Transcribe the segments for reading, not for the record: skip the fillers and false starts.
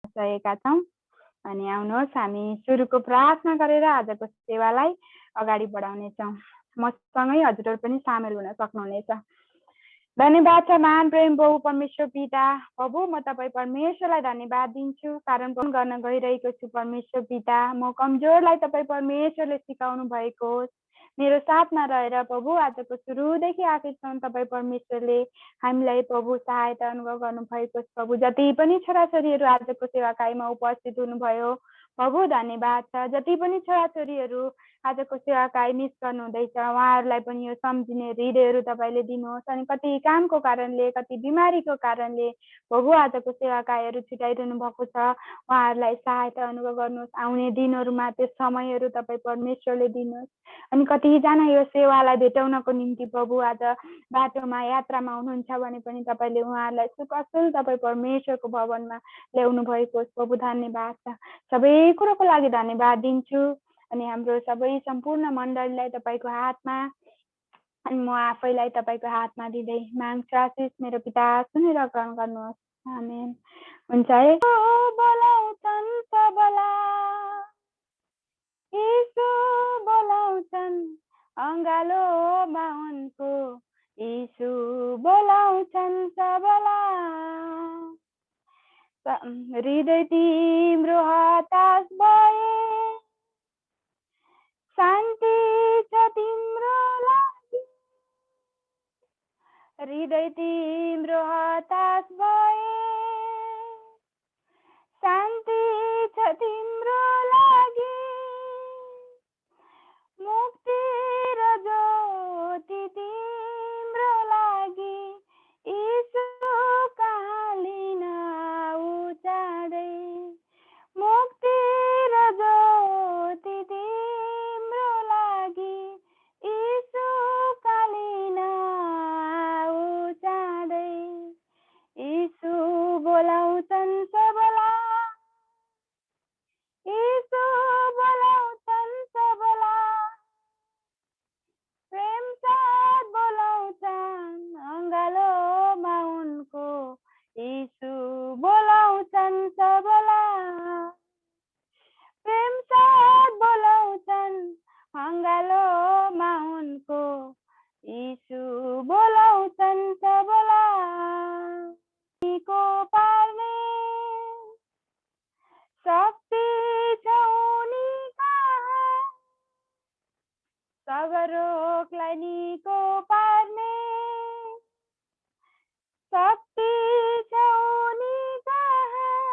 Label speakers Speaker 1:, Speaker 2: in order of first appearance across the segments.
Speaker 1: सकेका छौँ। अनि आउनुहोस् हामी सुरुको प्रार्थना गरेर आजको सेवालाई अगाडि बढाउनेछौँ। मसँगै हजुरहरू पनि सामेल हुन सक्नुहुनेछ। धन्यवाद छ महान प्रेम बहु परमेश्वर पिता। प्रभु म तपाईँ परमेश्वरलाई धन्यवाद दिन्छु कारण गर्न गइरहेको छु परमेश्वर पिता। म कमजोरलाई तपाईँ परमेश्वरले सिकाउनु भएको होस्। मेरो साथमा रहेर प्रभु आजको सुरुदेखि आखिरसम्म तपाईँ परमेश्वरले हामीलाई प्रभु सहायता अनुभव गर्नुभएको छ। प्रभु जति पनि छोराछोरीहरू आजको सेवाकाईमा उपस्थित हुनुभयो प्रभु धन्यवाद छ। जति पनि छोराछोरीहरू आजको सेवाकाई मिस गर्नुहुँदैछ उहाँहरूलाई पनि यो सम्झिने हृदयहरू तपाईँले दिनुहोस्। अनि कति कामको कारणले कति बिमारीको कारणले प्रभु आजको सेवाकाईहरू छुट्याइरहनु भएको छ उहाँहरूलाई सहायता अनुभव गर्नुहोस्। आउने दिनहरूमा त्यो समयहरू तपाईँ परमेश्वरले दिनुहोस्। अनि कतिजना यो सेवालाई भेटाउनको निम्ति प्रभु आज बाटोमा यात्रामा हुनुहुन्छ भने पनि तपाईँले उहाँहरूलाई सुखसल तपाईँ परमेश्वरको भवनमा ल्याउनु भएको होस्। प्रभु धन्यवाद छ। सबै कुरोको लागि धन्यवाद दिन्छु। अनि हाम्रो सबै सम्पूर्ण मण्डलीलाई तपाईँको हातमा अनि म आफैलाई तपाईँको हातमा दिँदै माग्छु। आशिष मेरो पिता सुनेर ग्रहण गर्नुहोस्। आमेन। हुन्छ है। बोलाउँछन् सबलाई यीशु बोलाउँछन् अँगालोमा उनको यीशु बोलाउँछन् सबलाई। हृदय तिम्रो हताश भए शान्ति छ तिम्रो लागि। हृदय तिम्रो हताश भए शान्ति छ तिम्रो लागि। मुक्ति र ज्योति तिम्रो लागि यीशु कहाँ लिन आऊ चाँडै। मुक्ति र ज्योति तिम्रो लागि यीशु कहाँ लिन आऊ चाँडै। यीशु बोलाउँछन् सबलाई यीशु बोलाउँछन् सबलाई। प्रेम साथ बोलाउँछन् अँगालोमा उनको यीशु बोलाउँछन् सबलाई। प्रेम साथ बोलाउँछन् अँगालोमा उनको यीशु बोलाउँछन् सबलाई। को पार्ने शक्ति छ उनी कहाँ सगरोगलाई निको पार्ने शक्ति छ उनी कहाँ।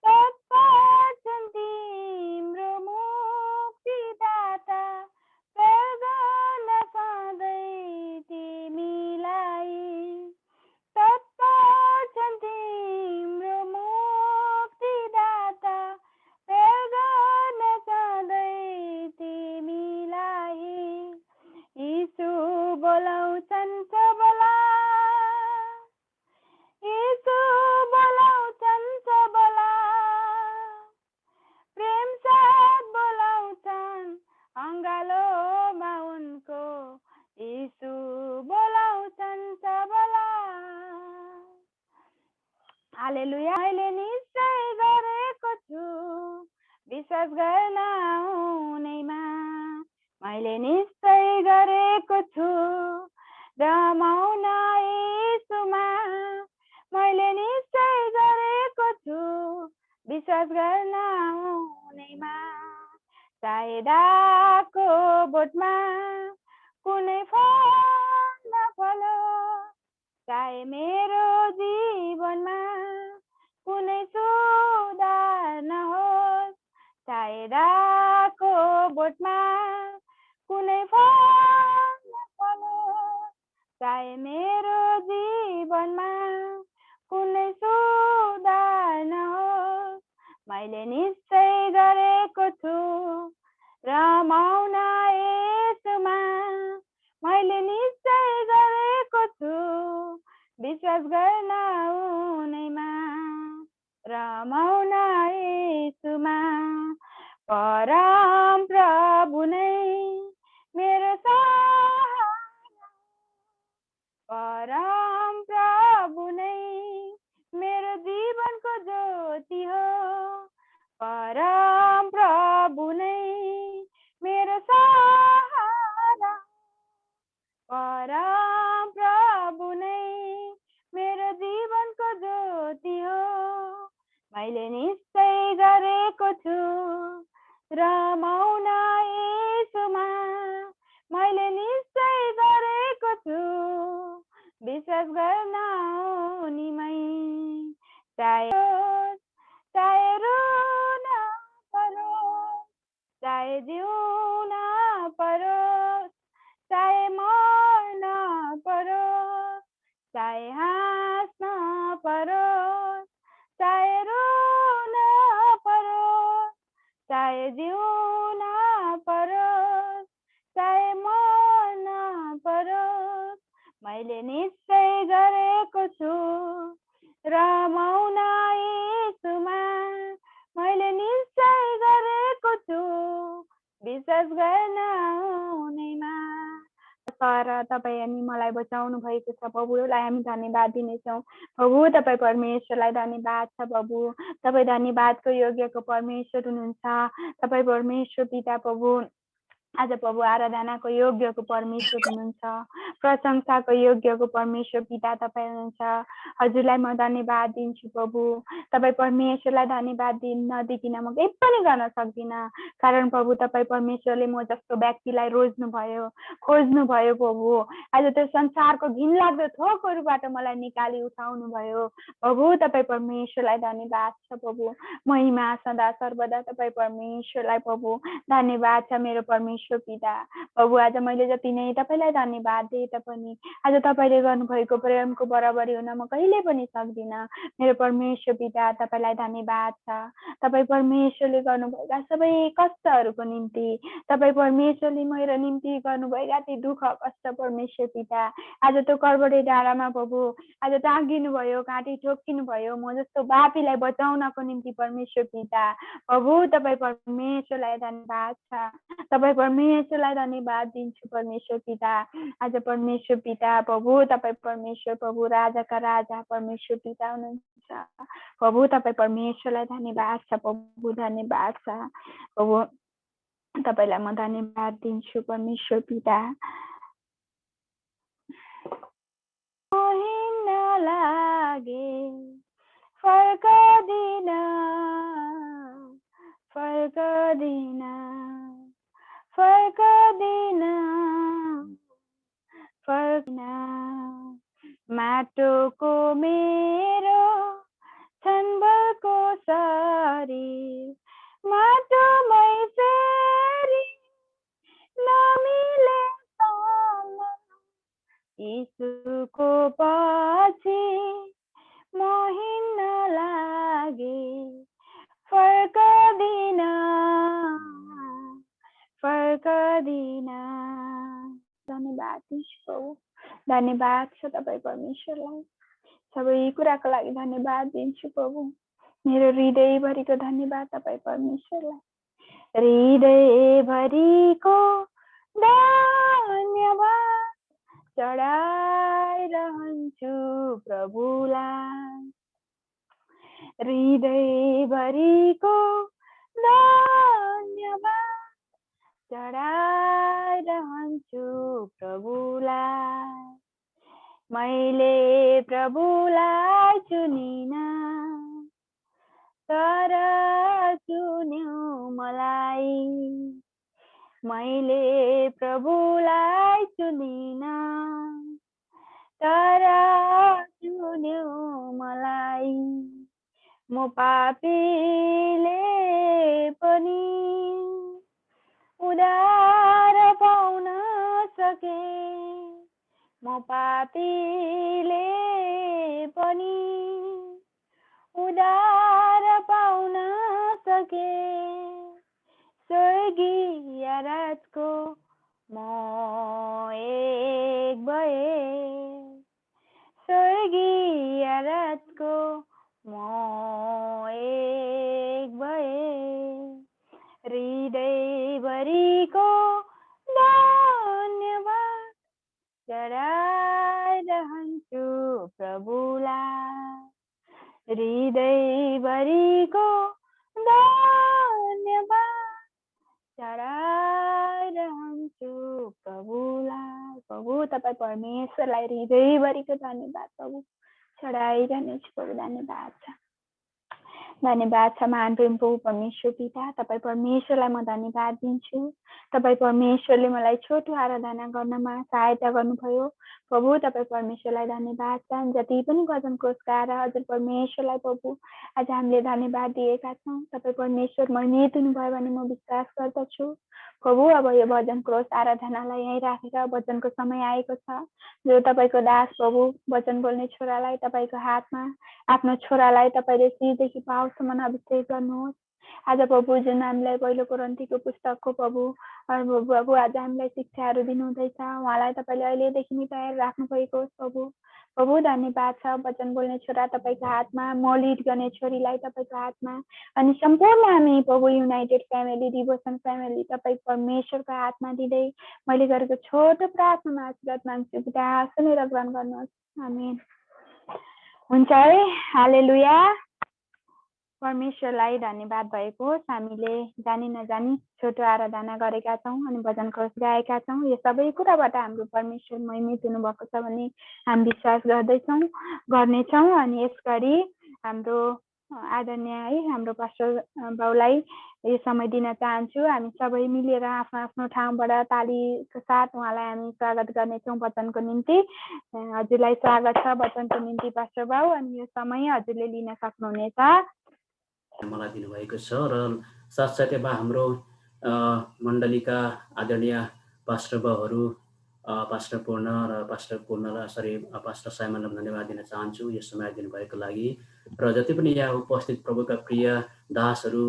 Speaker 1: तत्पर्छन् तिम्रो मुक्तिदाता प्रयोग गर्न सधैँ तिमीलाई। तत्पर्छन् तिम्रो मुक्तिदाता प्रयोग गर्न सधैँ तिमीलाई। यीशु बोलाउँछन् सबलाई यीशु बोलाउँछन् सबलाई। प्रेम साथ बोलाउँछन् अँगालोमा उनको यीशु बोलाउँछन् सबलाई। हालेलुया। मैले निश्चय गरेको छु विश्वास गर्न आउनेमा। मैले निश्चय गरेको छु रमाउन यीशुमा। मैले निश्चय गरेको छु विश्वास गर्न आउनेमा। सायद आएको बोटमा कुनै फल नफलोस्। चाहे मेरो जीवनमा कुनै सुधार नहोस्। सायद आएको बोटमा कुनै फल नफलोस्। चाहे मेरो जीवनमा कुनै सुधार नहोस्। मैले निश्चय गरेको छु रमाउन यीशुमा। मैले निश्चय गरेको छु विश्वास गर्न उनैमा। रमाउन यीशुमा। परम प्रभु नै मेरो सहारा। परम प्रभु नै मेरो जीवनको परम प्रभु नै मेरो सहारा, परम प्रभु नै मेरो जीवनको ज्योति हो। मैले निश्चय गरेको छु रमाउन येशूमा, मैले निश्चय गरेको छु विश्वास गर्न उनीमै। चाहे रुन परोस्, चाहे जिउन परोस्, चाहे मर्न परोस्, चाहे हाँस्न परोस्, चाहे रुन परोस्, चाहे जिउन परोस्, चाहे मर्न परोस्, मैले निश्चय गरेको छु रमाउन येशूमा, मैले निश्चय गरेको छु विश्वास गर्न उनीमा। सर तपाईँ अनि मलाई बचाउनु भएको छ प्रभुलाई हामी धन्यवाद दिनेछौँ। प्रभु तपाईँ परमेश्वरलाई धन्यवाद छ। प्रभु तपाईँ धन्यवादको योग्यको परमेश्वर हुनुहुन्छ। तपाईँ परमेश्वर पिता प्रभु आज प्रभु आराधनाको योग्यको परमेश्वर हुनुहुन्छ, प्रशंसाको योग्यको परमेश्वर पिता तपाईँ हुनुहुन्छ। हजुरलाई म धन्यवाद दिन्छु प्रभु। तपाईँ परमेश्वरलाई धन्यवाद नदिकन म केही पनि गर्न सक्दिनँ, कारण प्रभु तपाईँ परमेश्वरले म जस्तो व्यक्तिलाई रोज्नुभयो, खोज्नुभयो प्रभु। आज त्यो संसारको घिनलाग्दो थोकहरूबाट मलाई निकाली उठाउनु भयो प्रभु। तपाईँ परमेश्वरलाई धन्यवाद छ प्रभु। महिमा सदा सर्वदा तपाईँ परमेश्वरलाई प्रभु धन्यवाद छ मेरो परमेश्वर पिता। प्रभु आज मैले जति नै तपाईँलाई धन्यवाद दिए तापनि आज तपाईँले गर्नुभएको प्रेमको बराबरी हुन म कहिले पनि सक्दिनँ मेरो परमेश्वर पिता। तपाईँलाई धन्यवाद छ। तपाईँ परमेश्वरले गर्नुभएका सबै कष्टहरूको निम्ति, तपाईँ परमेश्वरले मेरो निम्ति गर्नुभएका ती दुःख कष्ट परमेश्वर पिता आज त्यो कर्बडे डाँडामा प्रभु आज टाँगिनु भयो, काँटी ठोकिनु भयो म जस्तो पापीलाई बचाउनको निम्ति परमेश्वर पिता। प्रभु तपाईँ परमेश्वरलाई धन्यवाद छ। तपाईँ परमेश्वरलाई धन्यवाद दिन्छु परमेश्वर पिता। आज परमेश्वर पिता प्रभु तपाईँ परमेश्वर प्रभु राजाका राजा परमेश्वर पिता हुनुहुन्छ। प्रभु तपाईँ परमेश्वरलाई धन्यवाद छ प्रभु, धन्यवाद छ प्रभु। तपाईँलाई म धन्यवाद दिन्छु परमेश्वर पिता। हिँड्न लागे फर्कदिन, फर्कदिन, फर्कदिन, फर्कदिन। माटोको मेरो छन्बको शरीर माटोमै फेरि नमिलेसम्म यीशुको पछि म हिँड्न लागे फर्कदिन, फर्कदिन। धन्यवाद दिन्छु, धन्यवाद छ तपाईँ परमेश्वरलाई। सबै कुराको लागि धन्यवाद दिन्छु प्रभु। मेरो हृदयभरिको धन्यवाद तपाईँ परमेश्वरलाई, हृदयभरिको धन्यवाद चढाइरहन्छु प्रभुलाई, हृदयभरिको धन्यवाद चढाइरहन्छु प्रभुलाई। मैले प्रभुलाई चुनिन तर चुन्यो मलाई, मैले प्रभुलाई चुनिन तर चुन्यो मलाई। म पापीले पनि उद्धार पाउन सके, म पापीले पनि उद्धार पाउन सके। स्वर्गीय राजको म एक भए, स्वर्गीय राजको म एक भए, हृदयभरिको धन्यवाद चढाइरहन्छु प्रभुलाई, हृदयभरिको चढाइरहन्छु प्रभुलाई। प्रभु तपाईँ परमेश्वरलाई हृदयभरिको धन्यवाद प्रभु चढाइरहनेछु प्रभु। धन्यवाद छ, धन्यवाद छ महान प्रेम प्रभु परमेश्वर पिता। तपाईँ परमेश्वरलाई म धन्यवाद दिन्छु। तपाईँ परमेश्वरले मलाई छोटो आराधना गर्नमा सहायता गर्नुभयो प्रभु। तपाईँ परमेश्वरलाई धन्यवाद छ। जति पनि भजन कोष गाएर हजुर परमेश्वरलाई प्रभु आज हामीले धन्यवाद दिएका छौँ। तपाईँ परमेश्वर महिमित हुनुभयो भने म विश्वास गर्दछु प्रभु। अब यो भजन कोष आराधनालाई यहीँ राखेर भजनको समय आएको छ। जो तपाईँको दास प्रभु वचन बोल्ने छोरालाई तपाईँको हातमा, आफ्नो छोरालाई तपाईँले सिरदेखि पाउसम्म अभिषेक गर्नुहोस्। आज प्रभु जुन हामीलाई पहिलो कोरिन्थीको पुस्तकको प्रभु आज हामीलाई शिक्षाहरू दिनुहुँदैछ, उहाँलाई तपाईँले अहिलेदेखि नै तयार राख्नु भएको होस् प्रभु। प्रभु धन्यवाद छ। वचन बोल्ने छोरा तपाईँको हातमा, म लिड गर्ने छोरीलाई तपाईँको हातमा, अनि सम्पूर्ण हामी प्रभु युनाइटेड फ्यामिली, डिभोसन फ्यामिली तपाईँ परमेश्वरको हातमा दिँदै मैले गरेको छोटो प्रार्थनामा आशीर्वाद माग्छु। पिता सुनेर ग्रहण गर्नुहोस्। आमेन। हुन्छ है, हालेलुया। परमेश्वरलाई धन्यवाद भएको होस्। हामीले जानी नजानी छोटो आराधना गरेका छौँ अनि भजन कोष गाएका छौँ। यो सबै कुराबाट हाम्रो परमेश्वर महिमित हुनुभएको छ भन्ने हामी विश्वास गर्दैछौँ, गर्नेछौँ। अनि यसगरी हाम्रो आदरणीय है हाम्रो पास्टर बाउलाई यो समय दिन चाहन्छु। हामी सबै मिलेर आफ्नो आफ्नो ठाउँबाट तालीको साथ उहाँलाई हामी स्वागत गर्नेछौँ वचनको निम्ति। हजुरलाई स्वागत छ वचनको निम्ति पास्टर बाउ, अनि यो समय हजुरले लिन सक्नुहुनेछ।
Speaker 2: मलाई दिनुभएको छ र साथसाथैमा हाम्रो मण्डलीका आदरणीय पास्टर बाउहरू पास्टर पूर्ण र पास्टर साइमनलाई धन्यवाद दिन चाहन्छु यो समय दिनुभएको लागि। र जति पनि यहाँ उपस्थित प्रभुका प्रिय दासहरू,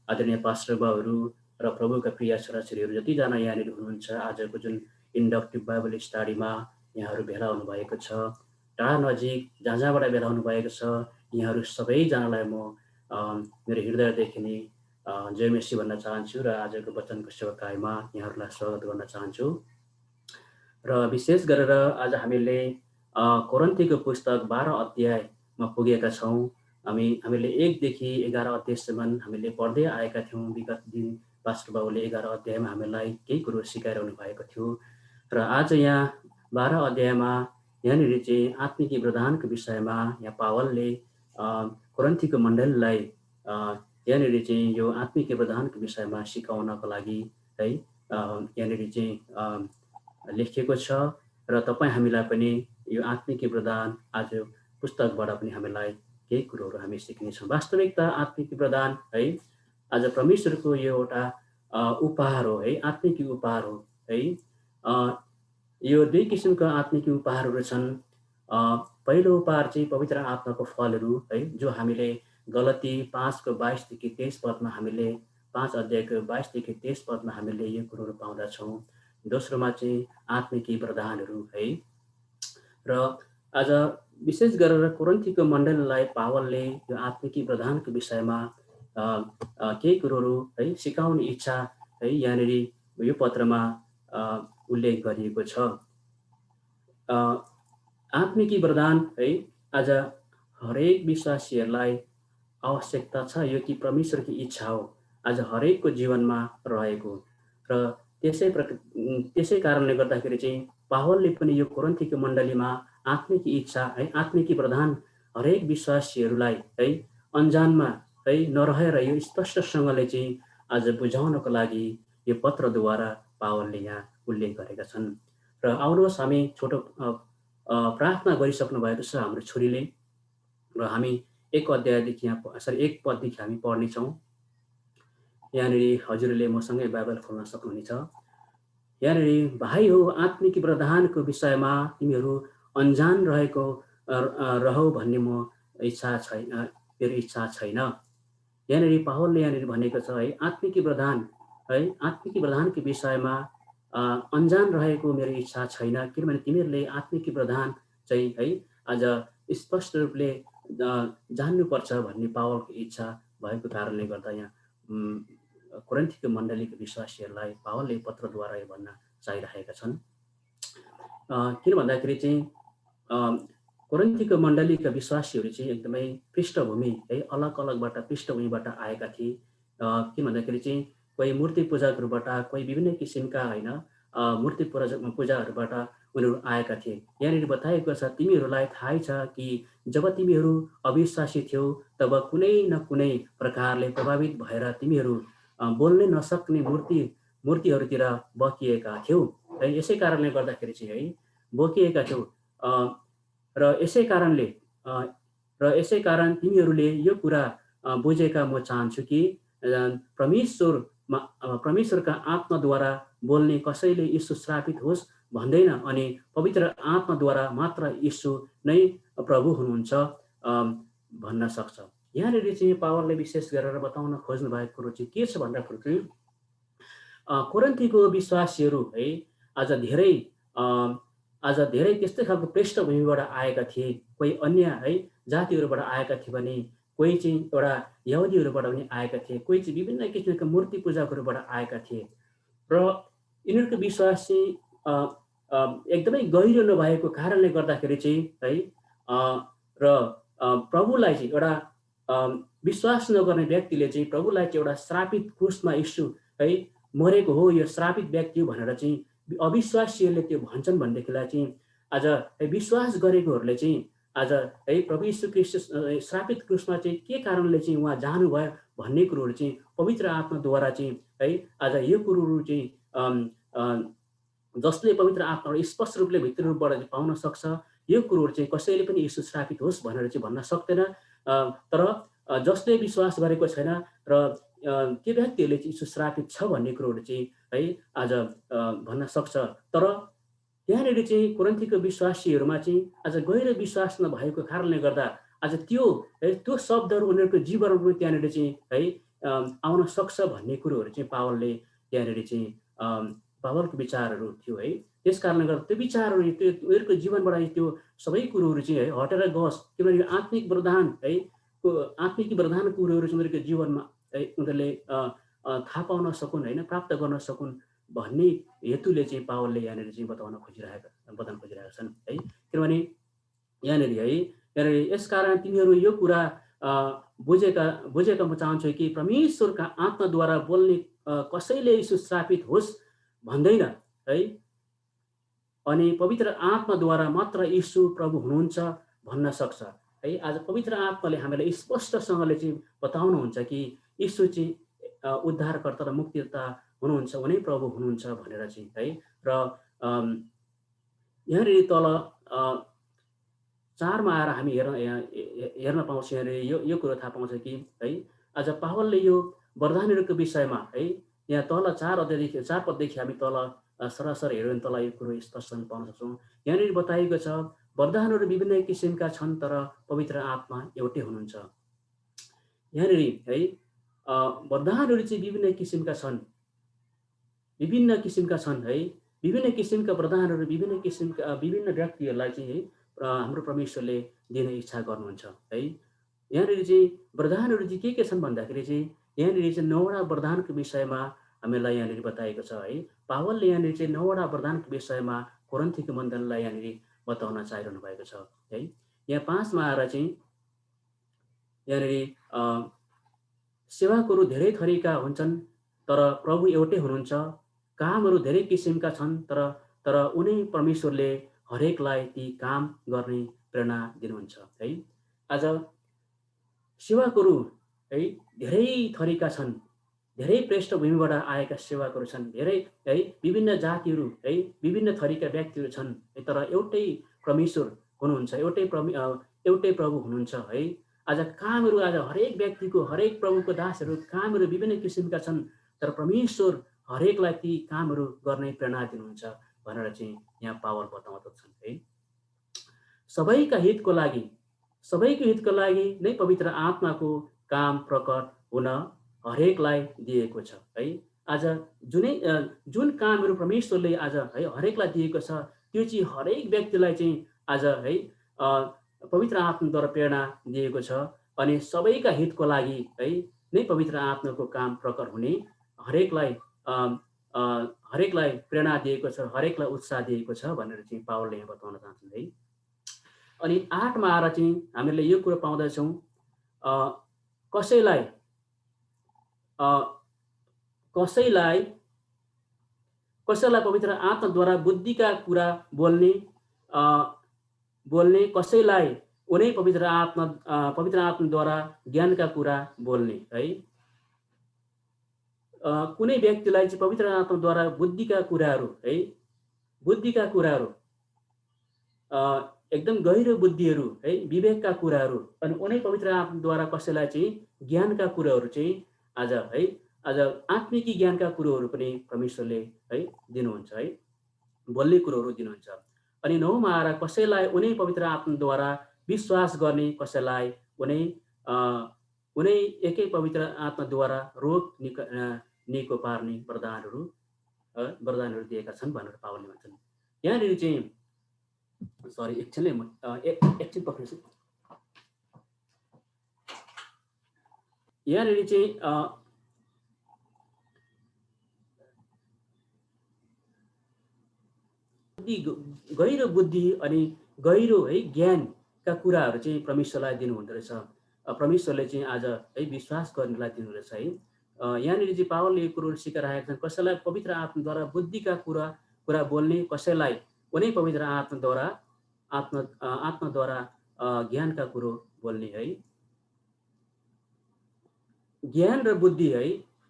Speaker 2: आदरणीय पास्टर बाउहरू र प्रभुका प्रिय छोराछोरीहरू जतिजना यहाँनिर हुनुहुन्छ, आजको जुन इन्डक्टिभ बाइबल स्टडीमा यहाँहरू भेला हुनुभएको छ, टाढा नजिक जहाँ जहाँबाट भेला हुनुभएको छ, यहाँहरू सबैजनालाई म मेरो हृदयदेखि नै जय मसी भन्न चाहन्छु र आजको वचनको सेवाकाईमा यहाँहरूलाई स्वागत गर्न चाहन्छु। र विशेष गरेर आज हामीले कोरिन्थीको पुस्तक 12 अध्यायमा पुगेका छौँ। हामीले 1 देखि 11 अध्यायसम्म हामीले पढ्दै आएका थियौँ। विगत दिन पास्टर बाबुले 11 अध्यायमा हामीलाई केही कुरो सिकाइरहनु भएको थियो र आज यहाँ 12 अध्यायमा यहाँनिर चाहिँ आत्मिक वरदानको विषयमा यहाँ पावलले कोरिन्थीको मण्डलीलाई यहाँनिर चाहिँ यो आत्मिक वरदानको विषयमा सिकाउनको लागि है यहाँनिर चाहिँ लेखिएको छ। र तपाईँ हामीलाई पनि यो आत्मिक वरदान आज पुस्तकबाट पनि हामीलाई केही कुरोहरू हामी सिक्नेछौँ। वास्तविकता आत्मिक वरदान है आज परमेश्वरको यो एउटा उपहार हो है, आत्मिक उपहार हो है। यो 2 किसिमका आत्मिक उपहारहरू छन्। पहिलो उपहार चाहिँ पवित्र आत्माको फलहरू है, जो हामीले गलती 5को 22 देखि 23 पदमा हामीले 5 अध्यायको 22 देखि 23 पदमा हामीले यो कुरोहरू पाउँदछौँ। दोस्रोमा चाहिँ आत्मिक वरदानहरू है। र आज विशेष गरेर कोरिन्थीको मण्डलीलाई पावलले यो आत्मिक वरदानको विषयमा केही कुरोहरू है सिकाउने इच्छा है यहाँनिर यो पत्रमा उल्लेख गरिएको छ। आत्मिक वरदान है आज हरेक विश्वासीहरूलाई आवश्यकता छ। यो कि परमेश्वरको इच्छा हो आज हरेकको जीवनमा रहेको। र त्यसै कारणले गर्दाखेरि चाहिँ पावलले पनि यो कोरिन्थीको मण्डलीमा आत्मिक इच्छा है, आत्मिक वरदान हरेक विश्वासीहरूलाई है अनजानमा है नरहेर यो स्पष्टसँगले चाहिँ आज बुझाउनको लागि यो पत्रद्वारा पावलले यहाँ उल्लेख गरेका छन्। र आउनुहोस् हामी छोटो प्रार्थना गरिसक्नु भएको छ हाम्रो छोरीले, र हामी 1 अध्यायदेखि यहाँ 1 पददेखि हामी पढ्नेछौँ। यहाँनिर हजुरले मसँगै बाइबल खोल्न सक्नुहुनेछ। यहाँनिर भाइ हो आत्मिक वरदानको विषयमा तिमीहरू अनजान रहौ भन्ने मेरो इच्छा छैन। यहाँनिर पावलले यहाँनिर भनेको छ है आत्मिक वरदान है, आत्मिक वरदानको विषयमा अनजान रहेको मेरो इच्छा छैन, किनभने तिमीहरूले आत्मिक वरदान चाहिँ है आज स्पष्ट रूपले जान्नुपर्छ भन्ने पावलको इच्छा भएको कारणले गर्दा यहाँ कोरिन्थीको मण्डलीको विश्वासीहरूलाई पावलले पत्रद्वारा यो भन्न चाहिरहेका छन्। किन भन्दाखेरि चाहिँ कोरिन्थीको मण्डलीका विश्वासीहरू चाहिँ एकदमै पृष्ठभूमि है अलग अलगबाट पृष्ठभूमिबाट आएका थिए। किन भन्दाखेरि चाहिँ कोही मूर्ति पूजकहरूबाट, कोही विभिन्न किसिमका होइन मूर्ति पूजाहरूबाट उनीहरू आएका थिए। यहाँनिर बताएको छ, तिमीहरूलाई थाहै छ कि जब तिमीहरू अविश्वासी थियौ तब कुनै न कुनै प्रकारले प्रभावित भएर तिमीहरू बोल्नै नसक्ने मूर्तिहरूतिर बकिएका थियौ है। यसै कारणले गर्दाखेरि चाहिँ है बोकिएका थियौ र यसै कारण तिमीहरूले यो कुरा बुझेका म चाहन्छु कि परमेश्वरका आत्माद्वारा बोल्ने कसैले यीशु श्रापित होस् भन्दैन, अनि पवित्र आत्माद्वारा मात्र यीशु नै प्रभु हुनुहुन्छ भन्न सक्छ। यहाँनिर चाहिँ पावलले विशेष गरेर बताउन खोज्नु भएको कुरो चाहिँ के छ भन्दाखेरि कोरिन्थीको विश्वासीहरू है आज धेरै त्यस्तै खालको पृष्ठभूमिबाट आएका थिए। कोही अन्य है जातिहरूबाट आएका थिए भने कोही चाहिँ एउटा यहुदीहरूबाट पनि आएका थिए, कोही चाहिँ विभिन्न किसिमका मूर्ति पूजकहरूबाट आएका थिए र यिनीहरूको विश्वास चाहिँ एकदमै गहिरो नभएको कारणले गर्दाखेरि चाहिँ है र प्रभुलाई चाहिँ एउटा विश्वास नगर्ने व्यक्तिले चाहिँ प्रभुलाई चाहिँ एउटा श्रापित क्रुसमा यीशु है मरेको हो, यो श्रापित व्यक्ति हो भनेर चाहिँ अविश्वासीहरूले त्यो भन्छन् भनेदेखिलाई चाहिँ आज विश्वास गरेकोहरूले चाहिँ आज है प्रभु यीशु ख्रीष्ट श्रापित क्रुसमा चाहिँ के कारणले चाहिँ उहाँ जानुभयो भन्ने कुरोहरू चाहिँ पवित्र आत्माद्वारा चाहिँ है आज यो कुरोहरू चाहिँ जसले पवित्र आत्माबाट स्पष्ट रूपले भित्री रूपबाट पाउन सक्छ, यो कुरोहरू चाहिँ कसैले पनि यीशु श्रापित होस् भनेर चाहिँ भन्न सक्दैन। तर जसले विश्वास गरेको छैन र त्यो व्यक्तिहरूले चाहिँ यीशु श्रापित छ भन्ने कुरोहरू चाहिँ है आज भन्न सक्छ। तर त्यहाँनिर चाहिँ कोरिन्थीको विश्वासीहरूमा चाहिँ आज गहिरो विश्वास नभएको कारणले गर्दा आज त्यो शब्दहरू उनीहरूको जीवनमा पनि त्यहाँनिर चाहिँ है आउन सक्छ भन्ने कुरोहरू चाहिँ पावलले त्यहाँनिर चाहिँ पावलको विचारहरू थियो है। त्यस कारणले गर्दा त्यो विचारहरू त्यो उनीहरूको जीवनबाट त्यो सबै कुरोहरू चाहिँ है हटेर गयोस्, किनभने आत्मिक वरदान है आत्मिक वरदान कुरोहरू चाहिँ उनीहरूको जीवनमा है उनीहरूले थाहा पाउन सकुन् होइन, प्राप्त गर्न सकुन् भन्ने हेतुले चाहिँ पावलले यहाँनिर चाहिँ बताउन खोजिरहेका छन् है। किनभने यहाँनिर यसकारण तिमीहरू यो कुरा बुझेका म चाहन्छु कि परमेश्वरका आत्माद्वारा बोल्ने कसैले यीशु श्रापित होस् भन्दैन है, अनि पवित्र आत्माद्वारा मात्र यीशु प्रभु हुनुहुन्छ भन्न सक्छ है। आज पवित्र आत्माले हामीलाई स्पष्टसँगले चाहिँ बताउनुहुन्छ कि यीशु चाहिँ उद्धारकर्ता र मुक्तिदाता हुनुहुन्छ, उनै प्रभु हुनुहुन्छ भनेर चाहिँ है। र यहाँनिर तल 4मा आएर हामी हेर्न पाउँछौँ, यहाँनिर यो कुरो थाहा पाउँछ कि है आज पावलले यो वरदानहरूको विषयमा है यहाँ तल 4 पददेखि हामी तल सरासर हेऱ्यौँ भने तल यो कुरो स्पष्ट पाउन सक्छौँ। यहाँनिर बताइएको छ वरदानहरू विभिन्न किसिमका छन् तर पवित्र आत्मा एउटै हुनुहुन्छ। यहाँनिर है वरदानहरू चाहिँ विभिन्न किसिमका छन् है। विभिन्न किसिमका वरदानहरू विभिन्न व्यक्तिहरूलाई चाहिँ है हाम्रो परमेश्वरले दिन इच्छा गर्नुहुन्छ है। यहाँनिर चाहिँ वरदानहरू चाहिँ के छन् भन्दाखेरि चाहिँ यहाँनिर चाहिँ 9वटा वरदानको विषयमा हामीलाई यहाँनिर बताएको छ है। पावलले यहाँनिर चाहिँ 9वटा वरदानको विषयमा कोरिन्थीको मण्डलीलाई यहाँनिर बताउन चाहिरहनु भएको छ है। यहाँ 5मा आएर चाहिँ यहाँनिर सेवाहरू धेरै थरीका हुन्छन् तर प्रभु एउटै हुनुहुन्छ, कामहरू धेरै किसिमका छन् तर उनी परमेश्वरले हरेकलाई ती काम गर्ने प्रेरणा दिनुहुन्छ है। आज सेवाहरू है धेरै थरीका छन्, धेरै पृष्ठभूमिबाट आएका सेवाहरू छन्, धेरै है विभिन्न जातिहरू है विभिन्न थरीका व्यक्तिहरू छन्, तर एउटै परमेश्वर हुनुहुन्छ, एउटै प्रभु हुनुहुन्छ है। आज कामहरू आज हरेक व्यक्तिको हरेक प्रभुको दासहरू कामहरू विभिन्न किसिमका छन्, तर परमेश्वर हरेकलाई ती कामहरू गर्ने प्रेरणा दिनुहुन्छ भनेर चाहिँ यहाँ पावल बताउँदछन् है। सबैको हितको लागि नै पवित्र आत्माको काम प्रकट हुन हरेकलाई दिएको छ है। आज जुन कामहरू परमेश्वरले आज है हरेकलाई दिएको छ त्यो चाहिँ हरेक व्यक्तिलाई चाहिँ आज है पवित्र आत्माद्वारा प्रेरणा दिएको छ, अनि सबैका हितको लागि है नै पवित्र आत्माको काम प्रकट हुने हरेकलाई प्रेरणा दिएको छ, हरेकलाई उत्साह दिएको छ भनेर चाहिँ पावलले यहाँ बताउन चाहन्छन् है। अनि 8मा आएर चाहिँ हामीले यो कुरो कसैलाई पवित्र आत्माद्वारा बुद्धिका कुरा बोल्ने कसैलाई उनै पवित्र आत्माद्वारा ज्ञानका कुरा बोल्ने है। कुनै व्यक्तिलाई चाहिँ पवित्र आत्माद्वारा बुद्धिका कुराहरू एकदम गहिरो बुद्धिहरू है, विवेकका कुराहरू, अनि उनै पवित्र आत्माद्वारा कसैलाई चाहिँ ज्ञानका कुराहरू चाहिँ आज आत्मिकी ज्ञानका कुरोहरू पनि परमेश्वरले है दिनुहुन्छ है, बोल्ने कुरोहरू दिनुहुन्छ। अनि 9मा आएर कसैलाई उनै पवित्र आत्माद्वारा विश्वास गर्ने कसैलाई उनै एकै पवित्र आत्माद्वारा रोग निको पार्ने वरदानहरू दिएका छन् भनेर पावलले भन्छन्। यहाँनिर चाहिँ सरी एकछिन पक्रिन्छु। यहाँनिर चाहिँ गहिरो बुद्धि अनि गहिरो है ज्ञानका कुराहरू चाहिँ परमेश्वरलाई दिनुहुँदो रहेछ। परमेश्वरले चाहिँ आज है विश्वास गर्नेलाई दिनुहुँदो रहेछ है। यहाँनिर चाहिँ पावलले यो कुरोहरू सिकाइरहेका छन्। कसैलाई पवित्र आत्माद्वारा बुद्धिका कुरा बोल्ने, कसैलाई कुनै पवित्र आत्माद्वारा ज्ञानका कुरो बोल्ने है। ज्ञान र बुद्धि है,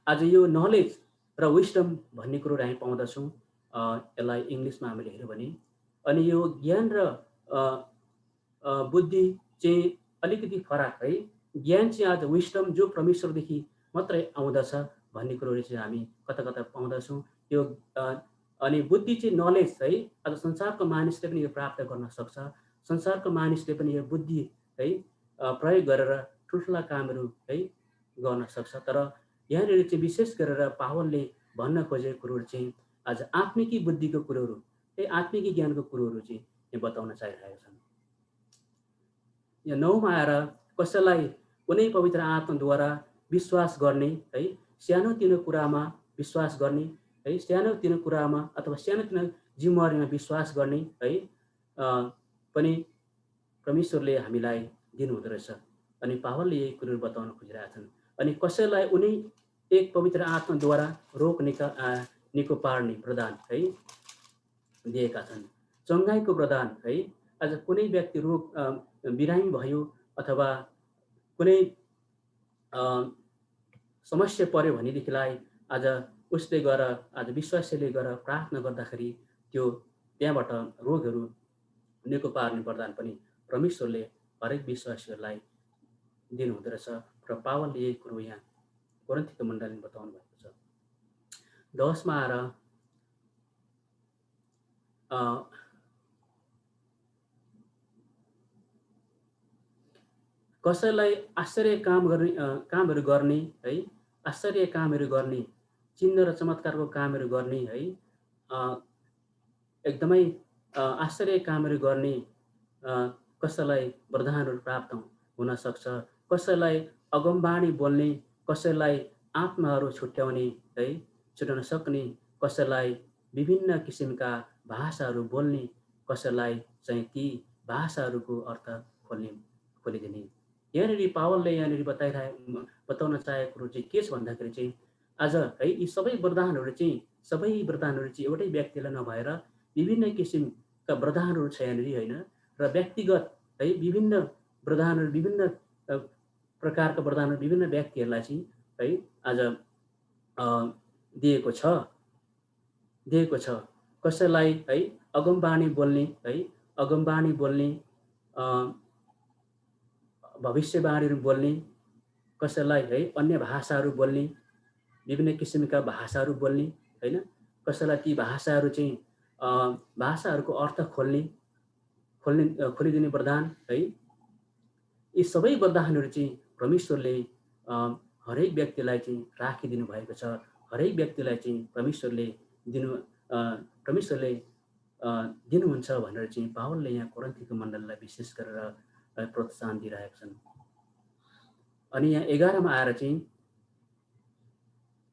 Speaker 2: आज यो नलेज र विस्डम भन्ने कुरो हामी पाउँदछौँ। यसलाई इङ्ग्लिसमा हामीले हेऱ्यौँ भने, अनि यो ज्ञान र बुद्धि चाहिँ अलिकति फरक है। ज्ञान चाहिँ आज विस्डम जो परमेश्वरदेखि मात्रै आउँदछ भन्ने कुरोहरू चाहिँ हामी कता कता पाउँदछौँ। यो अनि बुद्धि चाहिँ नलेज है, आज संसारको मानिसले पनि यो प्राप्त गर्न सक्छ। संसारको मानिसले पनि यो बुद्धि है प्रयोग गरेर ठुल्ठुला कामहरू है गर्न सक्छ। तर यहाँनिर चाहिँ विशेष गरेर पावलले भन्न खोजेको कुरोहरू चाहिँ आज आत्मिकी बुद्धिको कुरोहरू है, आत्मिकी ज्ञानको कुरोहरू चाहिँ यहाँ बताउन चाहिरहेका छन्। यहाँ 9मा आएर कसैलाई कुनै पवित्र आत्माद्वारा विश्वास गर्ने है, सानोतिनो कुरामा विश्वास गर्ने है, सानोतिनो कुरामा अथवा सानोतिनो जिम्मेवारीमा विश्वास गर्ने है पनि परमेश्वरले हामीलाई दिनुहुँदो रहेछ। अनि पावलले यही कुरोहरू बताउन खोजिरहेका छन्। अनि कसैलाई उनी एक पवित्र आत्माद्वारा रोग निको पार्ने प्रदान है दिएका छन्। चङ्गाइको प्रदान है, आज कुनै व्यक्ति रोग बिरामी भयो अथवा कुनै समस्या पर्यो भनेदेखिलाई आज उसले गएर आज विश्वासीले गएर प्रार्थना गर्दाखेरि त्यो त्यहाँबाट रोगहरू निको पार्ने वरदान पनि परमेश्वरले हरेक विश्वासीहरूलाई दिनुहुँदो रहेछ। र पावलले यही कुरो यहाँ कोरिन्थीको मण्डलीमा बताउनु भएको छ। 10मा आएर कसैलाई कामहरू गर्ने है, आश्चर्य कामहरू गर्ने, चिन्ह र चमत्कारको कामहरू गर्ने है, एकदमै आश्चर्य कामहरू गर्ने कसैलाई वरदानहरू प्राप्त हुन सक्छ। कसैलाई अगमबाणी बोल्ने, कसैलाई आत्माहरू छुट्याउन सक्ने, कसैलाई विभिन्न किसिमका भाषाहरू बोल्ने, कसैलाई चाहिँ ती भाषाहरूको अर्थ खोलिदिने। यहाँनिर पावलले यहाँनिर बताउन चाहेको कुरो चाहिँ के छ भन्दाखेरि चाहिँ आज है यी सबै वरदानहरू चाहिँ एउटै व्यक्तिलाई नभएर विभिन्न किसिमका वरदानहरू छ यहाँनिर होइन। र व्यक्तिगत है विभिन्न वरदानहरू, विभिन्न प्रकारका वरदानहरू विभिन्न व्यक्तिहरूलाई चाहिँ है आज दिएको छ। कसैलाई है अगमबाणी बोल्ने है, अगमबाणी बोल्ने, भविष्यवाणीहरू बोल्ने, कसैलाई है अन्य भाषाहरू बोल्ने, विभिन्न किसिमका भाषाहरू बोल्ने होइन, कसैलाई ती भाषाहरू चाहिँ भाषाहरूको अर्थ खोलिदिने वरदान है। यी सबै वरदानहरू चाहिँ परमेश्वरले हरेक व्यक्तिलाई चाहिँ राखिदिनु भएको छ। हरेक व्यक्तिलाई चाहिँ परमेश्वरले दिनुहुन्छ भनेर चाहिँ पावलले यहाँ कोरिन्थीको मण्डलीलाई विशेष गरेर प्रोत्साहन दिइरहेका छन्। अनि यहाँ 11मा आएर चाहिँ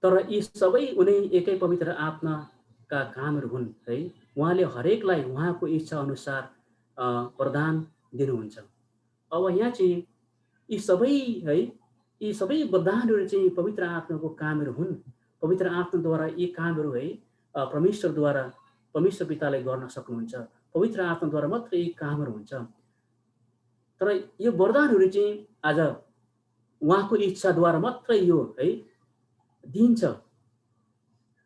Speaker 2: तर यी सबै उनी एकै पवित्र आत्माका कामहरू हुन् है, उहाँले हरेकलाई उहाँको इच्छा अनुसार वरदान दिनुहुन्छ। अब यहाँ चाहिँ यी सबै वरदानहरू चाहिँ पवित्र आत्माको कामहरू हुन्। पवित्र आत्माद्वारा यी कामहरू है परमेश्वरद्वारा परमेश्वर पिताले गर्न सक्नुहुन्छ। पवित्र आत्माद्वारा मात्रै यी कामहरू हुन्छ। तर यो वरदानहरू चाहिँ आज उहाँको इच्छाद्वारा मात्रै यो है दिन्छ।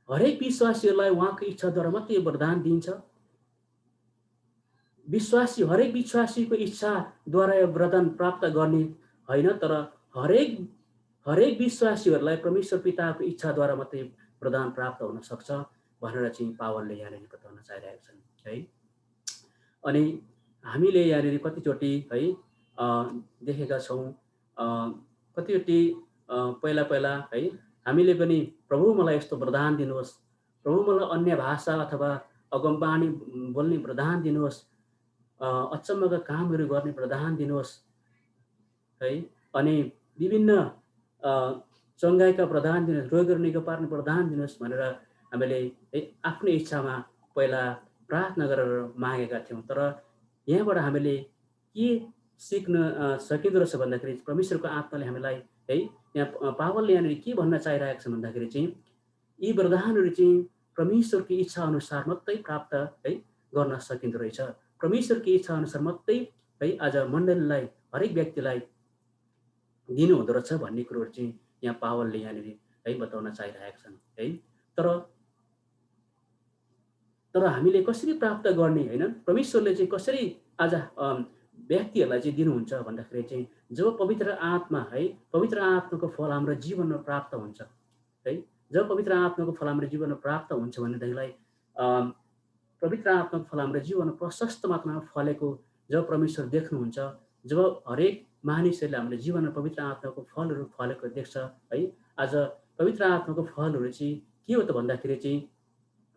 Speaker 2: हरेक विश्वासीहरूलाई उहाँको इच्छाद्वारा मात्रै यो वरदान दिन्छ। हरेक विश्वासीको इच्छाद्वारा यो वरदान प्राप्त गर्ने होइन, तर हरेक विश्वासीहरूलाई परमेश्वर पिताको इच्छाद्वारा मात्रै वरदान प्राप्त हुन सक्छ भनेर चाहिँ पावलले यहाँनिर बताउन चाहिरहेका छन् है। अनि हामीले यहाँनिर कतिचोटि है देखेका छौँ, कतिचोटि पहिला है हामीले पनि प्रभु मलाई यस्तो वरदान दिनुहोस्, प्रभु मलाई अन्य भाषा अथवा अगमबाणी बोल्ने वरदान दिनुहोस्, अचम्मका कामहरू गर्ने वरदान दिनुहोस् है, अनि विभिन्न चङ्गाइका वरदान दिनुहोस्, रोगहरू निको पार्ने वरदान दिनुहोस् भनेर हामीले आफ्नो इच्छामा पहिला प्रार्थना गरेर मागेका थियौँ। तर यहाँबाट हामीले के सिक्न सकिँदो रहेछ भन्दाखेरि परमेश्वरको आत्माले हामीलाई है यहाँ पावलले यहाँनिर के भन्न चाहिरहेको छ भन्दाखेरि चाहिँ यी वरदानहरू चाहिँ परमेश्वरको इच्छा अनुसार मात्रै प्राप्त है गर्न सकिँदो रहेछ। परमेश्वरको इच्छा अनुसार मात्रै है आज मण्डलीलाई हरेक व्यक्तिलाई दिनु हुँदो रहेछ भन्ने कुरोहरू चाहिँ यहाँ पावलले यहाँनिर है बताउन चाहिरहेका छन् है। तर हामीले कसरी प्राप्त गर्ने होइन, परमेश्वरले चाहिँ कसरी आज व्यक्तिहरूलाई चाहिँ दिनुहुन्छ भन्दाखेरि चाहिँ जब पवित्र आत्मा है पवित्र आत्माको फल हाम्रो जीवनमा प्राप्त हुन्छ है, जब पवित्र आत्माको फल हाम्रो जीवनमा प्राप्त हुन्छ भनेदेखिलाई पवित्र आत्माको फल हाम्रो जीवनमा प्रशस्त मात्रामा फलेको जब परमेश्वर देख्नुहुन्छ, जब हरेक मानिसहरूले हाम्रो जीवनमा पवित्र आत्माको फलहरू फलेको देख्छ है। आज पवित्र आत्माको फलहरू चाहिँ के हो त भन्दाखेरि चाहिँ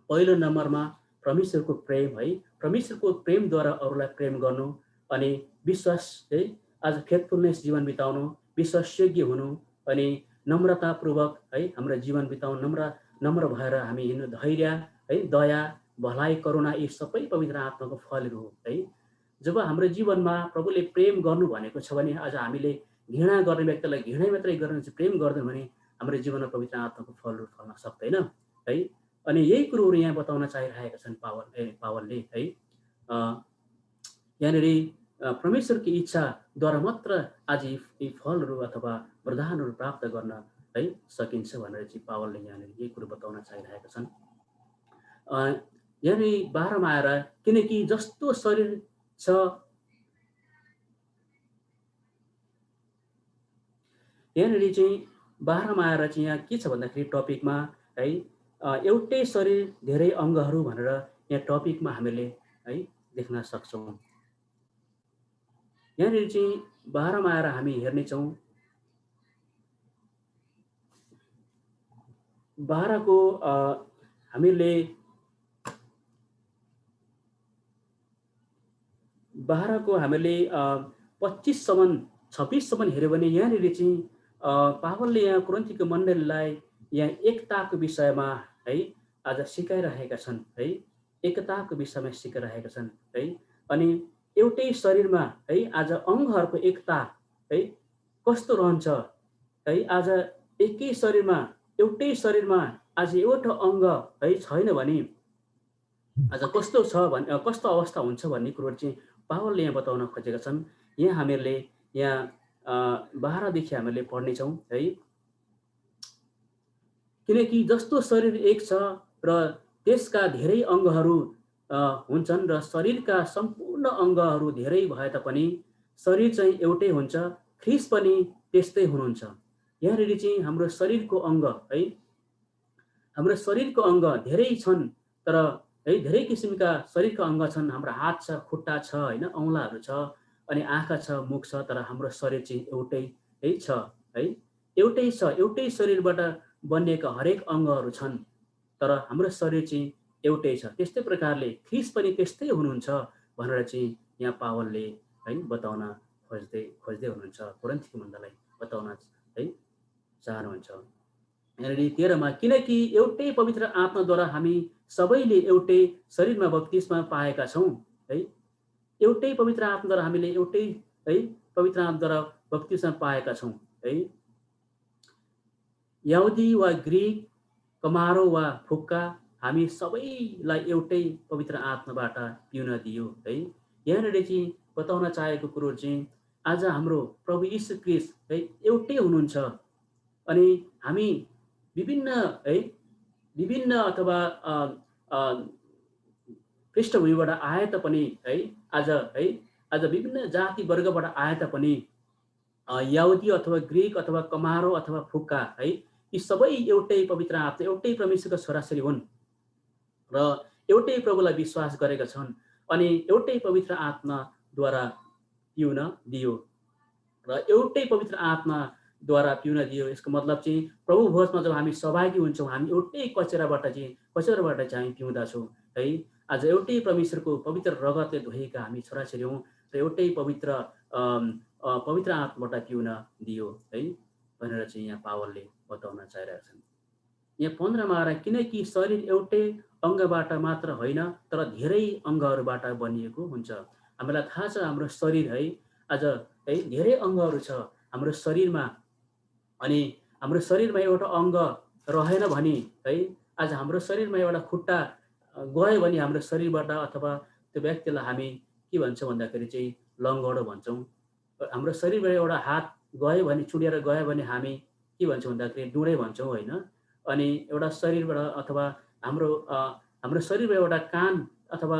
Speaker 2: पहिलो नम्बरमा परमेश्वरको प्रेम है, परमेश्वरको प्रेमद्वारा अरूलाई प्रेम गर्नु, अनि विश्वास है आज फेथफुलनेस जीवन बिताउनु, विश्वासयोग्य हुनु, अनि नम्रतापूर्वक है हाम्रो जीवन बिताउनु, नम्र भएर हामी हिँड्नु, धैर्य है, दया, भलाइ, करुणा, यी सबै पवित्र आत्माको फलहरू हो है। जब हाम्रो जीवनमा प्रभुले प्रेम गर्नु भनेको छ भने आज हामीले घृणा गर्ने व्यक्तिलाई घृणा मात्रै गर्नु, प्रेम गर्दैन भने हाम्रो जीवनमा पवित्र आत्माको फलहरू फल्न सक्दैन है। अनि यही कुरोहरू यहाँ बताउन चाहिरहेका छन् पावलले है। यहाँनिर परमेश्वरको इच्छाद्वारा मात्र आज यी फलहरू अथवा वरदानहरू प्राप्त गर्न है सकिन्छ भनेर चाहिँ पावलले यहाँनिर यही कुरो बताउन चाहिरहेका छन्। यहाँनिर 12मा आएर किनकि जस्तो शरीर छ यहाँनिर चाहिँ 12मा आएर चाहिँ यहाँ के छ भन्दाखेरि टपिकमा है एउटै शरीर धेरै अङ्गहरू भनेर यहाँ टपिकमा हामीले है देख्न सक्छौँ। यहाँनिर चाहिँ 12मा आएर हामी हेर्नेछौँ 12को हामीले 25सम्म हेऱ्यो भने यहाँनिर चाहिँ पावलले यहाँ कोरिन्थीको मण्डलीलाई यहाँ एकताको विषयमा है आज सिकाइरहेका छन् है, एकताको विषयमा सिकाइरहेका छन् है। अनि एउटै शरीरमा है आज अङ्गहरूको एकता है कस्तो रहन्छ है, आज एकै शरीरमा एउटै शरीरमा आज एउटा अङ्ग है छैन भने आज कस्तो छ भने कस्तो अवस्था हुन्छ भन्ने कुरो चाहिँ पावलले यहाँ बताउन खोजेका छन्। यहाँ हामीहरूले यहाँ 12देखि हामीले पढ्नेछौँ है। किनकि जस्तो शरीर एक छ र त्यसका धेरै अङ्गहरू हुन्छन् र शरीरका सम्पूर्ण अङ्गहरू धेरै भए तापनि शरीर चाहिँ एउटै हुन्छ, ख्रीष्ट पनि त्यस्तै हुनुहुन्छ। यहाँनिर चाहिँ हाम्रो शरीरको अङ्ग है, हाम्रो शरीरको अङ्ग धेरै छन्, तर है धेरै किसिमका शरीरका अङ्ग छन्। हाम्रो हात छ, खुट्टा छ होइन, औँलाहरू छ, अनि आँखा छ, मुख छ, तर हाम्रो शरीर चाहिँ एउटै है छ है, एउटै छ। एउटै शरीरबाट बनिएका हरेक अङ्गहरू छन्, तर हाम्रो शरीर चाहिँ एउटै छ। त्यस्तै प्रकारले ख्रीष्ट पनि त्यस्तै हुनुहुन्छ भनेर चाहिँ यहाँ पावलले है बताउन खोज्दै हुनुहुन्छ, कोरिन्थीको मण्डलीलाई बताउन है चाहनुहुन्छ। यहाँनिर 13मा किनकि एउटै पवित्र आत्माद्वारा हामी सबैले एउटै शरीरमा बप्तिस्मा पाएका छौँ है। एउटै पवित्र आत्माद्वारा हामीले एउटै है पवित्र आत्माद्वारा बप्तिस्मा पाएका छौँ है। यहुदी वा ग्रिक कमारो वा फुक्का हामी सबैलाई एउटै पवित्र आत्माबाट पिउन दियो है। यहाँनिर चाहिँ बताउन चाहेको कुरो चाहिँ आज हाम्रो प्रभु यीशु ख्रीष्ट है एउटै हुनुहुन्छ। अनि हामी विभिन्न है विभिन्न अथवा पृष्ठभूमिबाट आए तापनि है आज विभिन्न जाति वर्गबाट आए तापनि यहुदी अथवा ग्रिक अथवा कमारो अथवा फुक्का है यी सबै एउटै पवित्र आत्मा एउटै परमेश्वरका छोराछोरी हुन् र एउटै प्रभुलाई विश्वास गरेका छन् अनि एउटै पवित्र आत्माद्वारा पिउन दियो र एउटै पवित्र आत्माद्वारा पिउन दियो। यसको मतलब चाहिँ प्रभु भोजमा जब हामी सहभागी हुन्छौँ हामी एउटै कचेराबाट चाहिँ हामी पिउँदछौँ है। आज एउटै परमेश्वरको पवित्र रगतले धोएका हामी छोराछोरी हौँ र एउटै पवित्र आत्माबाट पिउन दियो है भनेर चाहिँ यहाँ पावलले बताउन चाहिरहेका छन्। यहाँ 15मा आएर किनकि शरीर एउटै अङ्गबाट मात्र होइन तर धेरै अङ्गहरूबाट बनिएको हुन्छ। हामीलाई थाहा छ हाम्रो शरीर है आज है धेरै अङ्गहरू छ हाम्रो शरीरमा। अनि हाम्रो शरीरमा एउटा अङ्ग रहेन भने है आज हाम्रो शरीरमा एउटा खुट्टा गयो भने हाम्रो शरीरबाट अथवा त्यो व्यक्तिलाई हामी के भन्छौँ भन्दाखेरि चाहिँ लङ्गडो भन्छौँ। हाम्रो शरीरबाट एउटा हात गयो भने चुडेर गयो भने हामी के भन्छौँ भन्दाखेरि डुँडे भन्छौँ होइन। अनि एउटा शरीरबाट अथवा हाम्रो शरीरमा एउटा कान अथवा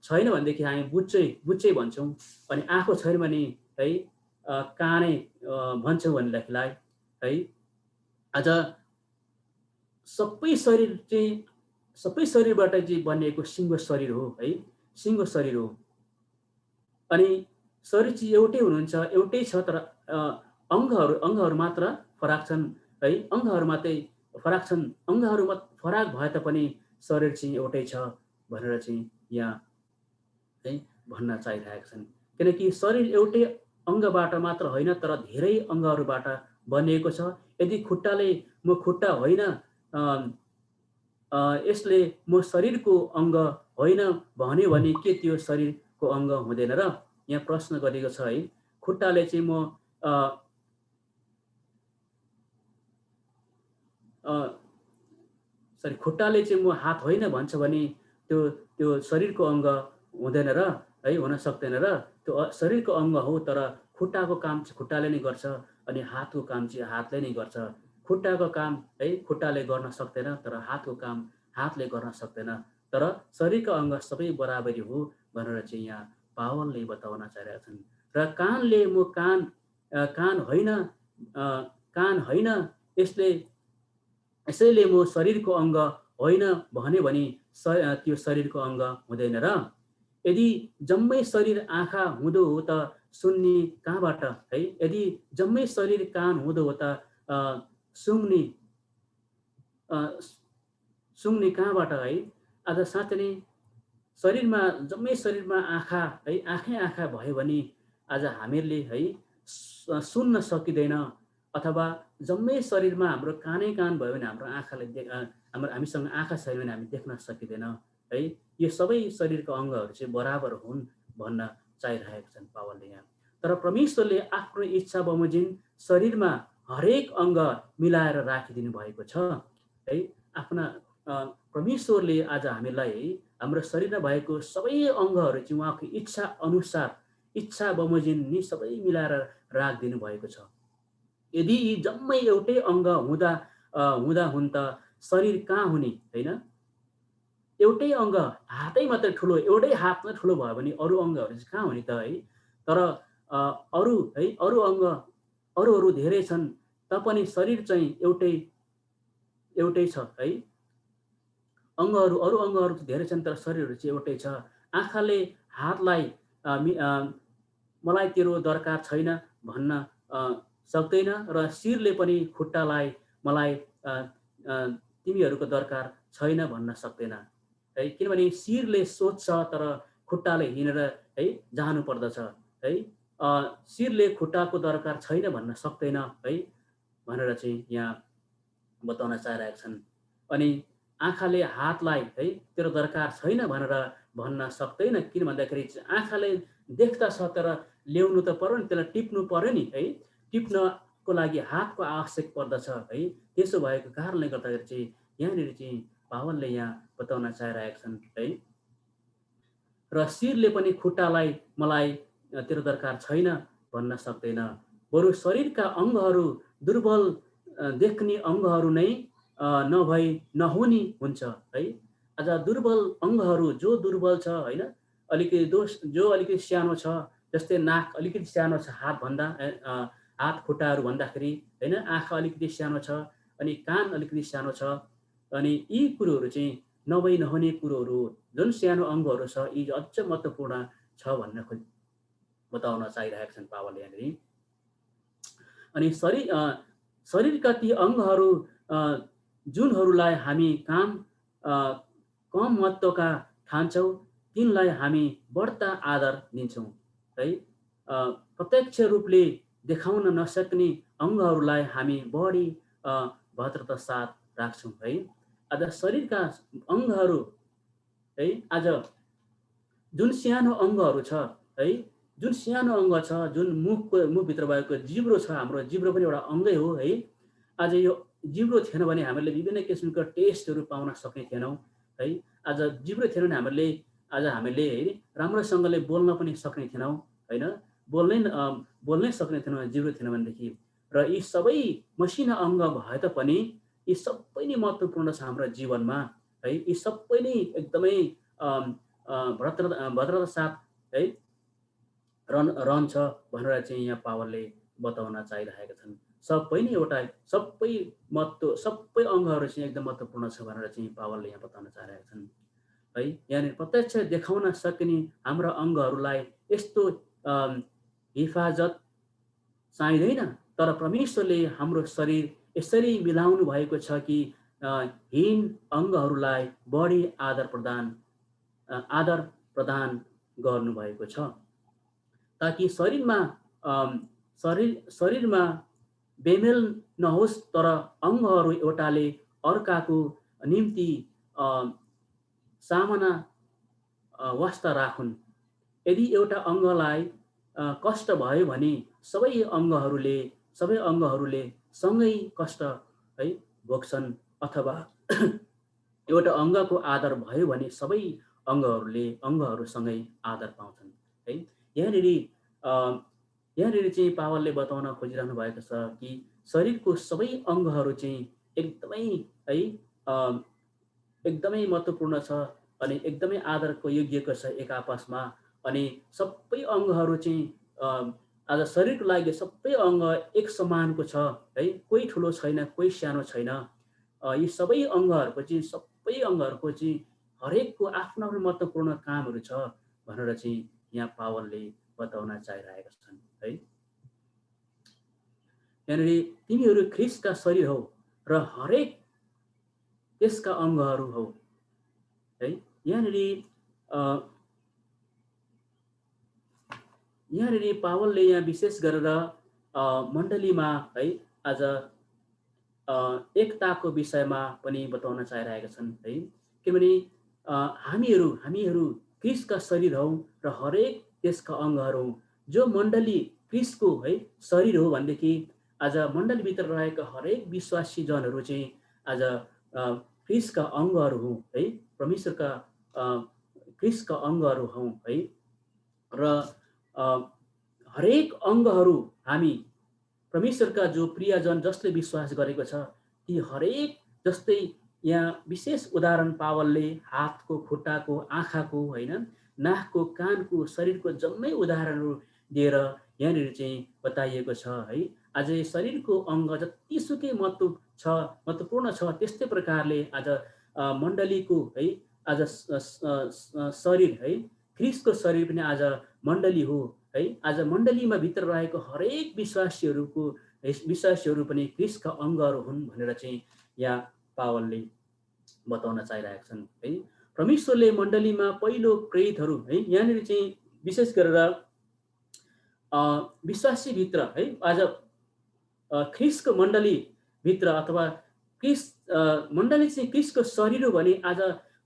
Speaker 2: छैन भनेदेखि हामी बुच्चै भन्छौँ। अनि आँखा छैन भने है कानै भन्छौँ भनेदेखिलाई है। आज सबै शरीरबाट चाहिँ बनिएको सिङ्गो शरीर हो है, सिङ्गो शरीर हो। अनि शरीर चाहिँ एउटै हुनुहुन्छ, एउटै छ तर अङ्गहरू मात्र फरक छन् है। अङ्गहरू मात्रै फरक छन्, अङ्गहरू फरक भए तापनि शरीर चाहिँ एउटै छ भनेर चाहिँ यहाँ है भन्न चाहिरहेका छन्। किनकि शरीर एउटै अङ्गबाट मात्र होइन तर धेरै अङ्गहरूबाट बनिएको छ। यदि खुट्टाले म खुट्टा होइन यसले म शरीरको अङ्ग होइन भन्यो भने के त्यो शरीरको अङ्ग हुँदैन र? यहाँ प्रश्न गरिएको छ है। खुट्टाले चाहिँ म खुट्टाले चाहिँ म हात होइन भन्छ भने त्यो शरीरको अङ्ग हुँदैन र है, हुन सक्दैन र? त्यो शरीरको अङ्ग हो तर खुट्टाको काम चाहिँ खुट्टाले नै गर्छ अनि हातको काम चाहिँ हातले नै गर्छ। खुट्टाको काम है खुट्टाले गर्न सक्दैन तर हातको काम हातले गर्न सक्दैन। तर शरीरका अङ्ग सबै बराबरी हो भनेर चाहिँ यहाँ पावलले बताउन चाहिरहेका छन्। र कानले म कान होइन यसैले म शरीरको अङ्ग होइन भन्यो भने त्यो शरीरको अङ्ग हुँदैन र? यदि जम्मै शरीर आँखा हुँदो हो त सुन्ने कहाँबाट है? यदि जम्मै शरीर कान हुँदो हो त सुन्ने कहाँबाट है? आज साँच्चै नै जम्मै शरीरमा आँखा है आँखा भयो भने आज हामीहरूले है सुन्न सकिँदैन। अथवा जम्मै शरीरमा हाम्रो कान भयो भने हाम्रो आँखाले हामीसँग आँखा छैन भने हामी देख्न सकिँदैन है। यो सबै शरीरका अङ्गहरू चाहिँ बराबर हुन् भन्न चाहिरहेका छन् पावलले यहाँ। तर परमेश्वरले आफ्नो इच्छा बमोजिम शरीरमा हरेक अङ्ग मिलाएर राखिदिनु भएको छ है। आफ्ना परमेश्वरले आज हामीलाई हाम्रो शरीरमा भएको सबै अङ्गहरू चाहिँ उहाँको इच्छा अनुसार इच्छा बमोजिम नि सबै मिलाएर राखिदिनु भएको छ। यदि यी जम्मै एउटै अङ्ग हुँदा हुन् त शरीर कहाँ हुने होइन? एउटै अङ्ग हातै मात्रै ठुलो, एउटै हात नै ठुलो भयो भने अरू अङ्गहरू चाहिँ कहाँ हुने त है? तर अरू धेरै छन् तापनि शरीर चाहिँ एउटै छ है। अरू अङ्गहरू धेरै छन् तर शरीरहरू चाहिँ एउटै छ। आँखाले हातलाई मलाई तेरो दरकार छैन भन्न सक्दैन र शिरले पनि खुट्टालाई मलाई तिमीहरूको दरकार छैन भन्न सक्दैन है। किनभने शिरले सोच्छ तर खुट्टाले हिँडेर है जानु पर्दछ है। शिरले खुट्टाको दरकार छैन भन्न सक्दैन है भनेर चाहिँ यहाँ बताउन चाहिरहेका छन्। अनि आँखाले हातलाई है तेरो दरकार छैन भनेर भन्न सक्दैन। किन भन्दाखेरि आँखाले देख्दा छ तर ल्याउनु त पर्यो नि, त्यसलाई टिप्नु पर्यो नि है। टिप्नको लागि हातको आवश्यक पर्दछ है। त्यसो भएको कारणले गर्दाखेरि चाहिँ यहाँनिर चाहिँ पावलले यहाँ बताउन चाहिरहेका छन् है। र शिरले पनि खुट्टालाई मलाई तेरो दरकार छैन भन्न सक्दैन, बरु शरीरका अङ्गहरू दुर्बल देख्ने अङ्गहरू नै नभई नहुने हुन्छ है। आज दुर्बल अङ्गहरू जो दुर्बल छ होइन, अलिकति जो अलिकति सानो छ, जस्तै नाक अलिकति सानो छ हातभन्दा, हात खुट्टाहरू भन्दाखेरि होइन, आँखा अलिकति सानो छ, अनि कान अलिकति सानो छ, अनि यी कुरोहरू चाहिँ नभई नहुने कुरोहरू जुन सानो अङ्गहरू छ यी अझ महत्त्वपूर्ण छ भन्न बताउन चाहिरहेका छन् पावलले यहाँनिर। अनि शरीरका ती अङ्गहरू जुनहरूलाई हामी कम महत्त्वका ठान्छौँ तिनलाई हामी बढ्ता आदर दिन्छौँ है। प्रत्यक्ष रूपले देखाउन नसक्ने अङ्गहरूलाई हामी बढी भद्रता साथ राख्छौँ है। आज शरीरका अङ्गहरू है, आज जुन सानो अङ्गहरू छ है, जुन सानो अङ्ग छ, जुन मुखभित्र भएको जिब्रो छ, हाम्रो जिब्रो पनि एउटा अङ्गै हो है। आज यो जिब्रो थिएन भने हामीले विभिन्न किसिमका टेस्टहरू पाउन सक्ने थिएनौँ है। आज जिब्रो थिएन भने हामीले है राम्रोसँगले बोल्न पनि सक्ने थिएनौँ होइन, बोल्नै सक्ने थिएनौँ जिब्रो थिएन भनेदेखि। र यी सबै मसिना अङ्ग भए तापनि यी सबै नै महत्त्वपूर्ण छ हाम्रो जीवनमा है। यी सबै नै एकदमै भद्रता साथ है रहन्छ भनेर चाहिँ यहाँ पावलले बताउन चाहिरहेका छन्। सबै नै सबै अङ्गहरू चाहिँ एकदम महत्त्वपूर्ण छ भनेर चाहिँ पावलले यहाँ बताउन चाहेका छन् है। यहाँनिर प्रत्यक्ष देखाउन सक्ने हाम्रा अङ्गहरूलाई यस्तो हिफाजत चाहिँदैन, तर परमेश्वरले हाम्रो शरीर यसरी मिलाउनु भएको छ कि हीन अङ्गहरूलाई बढी आदर प्रदान गर्नुभएको छ, ताकि शरीरमा बेमेल नहोस्, तर अङ्गहरू एउटाले अर्काको निम्ति सामना वास्ता राखुन्। यदि एउटा अङ्गलाई कष्ट भयो भने सबै अङ्गहरूले सँगै कष्ट है भोग्छन्, अथवा एउटा अङ्गको आदर भयो भने सबै अङ्गहरूसँगै आदर पाउँछन् है। यहाँनिर चाहिँ पावलले बताउन खोजिरहनु भएको छ कि शरीरको सबै अङ्गहरू चाहिँ एकदमै है एकदमै महत्त्वपूर्ण छ अनि एकदमै आदरको योग्यको छ एक आपसमा। अनि सबै अङ्गहरू चाहिँ आज शरीरको लागि सबै अङ्ग एक समानको छ है, कोही ठुलो छैन, कोही सानो छैन। यी सबै अङ्गहरूको चाहिँ हरेकको आफ्नो आफ्नो महत्त्वपूर्ण कामहरू छ भनेर चाहिँ यहाँ पावलले बताउन चाहिरहेका छन् है। यहाँनिर तिमीहरू ख्रीष्टका शरीर हौ र हरेक त्यसका अङ्गहरू हौ है। यहाँनिर पावलले यहाँ विशेष गरेर मण्डलीमा है आज एकताको विषयमा पनि बताउन चाहिरहेका छन् है। किनभने हामीहरू ख्रीष्टका शरीर हौ र हरेक त्यसका अङ्गहरू हौ। जो मण्डली ख्रीष्टको है शरीर हो भनेदेखि आज मण्डलीभित्र रहेका हरेक विश्वासी जनहरू चाहिँ आज ख्रीष्टका अङ्गहरू हौ है, परमेश्वरका ख्रीष्टका अङ्गहरू हौ है। र हरेक अङ्गहरू हामी परमेश्वरका जो प्रियजन जसले विश्वास गरेको छ ती हरेक, जस्तै यहाँ विशेष उदाहरण पावलले हातको, खुट्टाको, आँखाको होइन, नाकको, कानको, शरीरको जम्मै उदाहरणहरू दिएर यहाँनिर चाहिँ बताइएको छ है। आज शरीरको अङ्ग जतिसुकै महत्त्वपूर्ण छ त्यस्तै प्रकारले आज मण्डलीको है आज शरीर है, ख्रीष्टको शरीर पनि आज मण्डली हो है। आज मण्डलीमा भित्र रहेको हरेक विश्वासीहरू पनि ख्रीष्टका अङ्गहरू हुन् भनेर चाहिँ यहाँ पावलले बताउन चाहिरहेका छन् है। परमेश्वरले मण्डलीमा पहिलो प्रेरितहरू है, यहाँनिर चाहिँ विशेष गरेर विश्वासीभित्र है आज ख्रीष्टको मण्डलीभित्र अथवा मण्डली चाहिँ ख्रीष्टको शरीर हो भने आज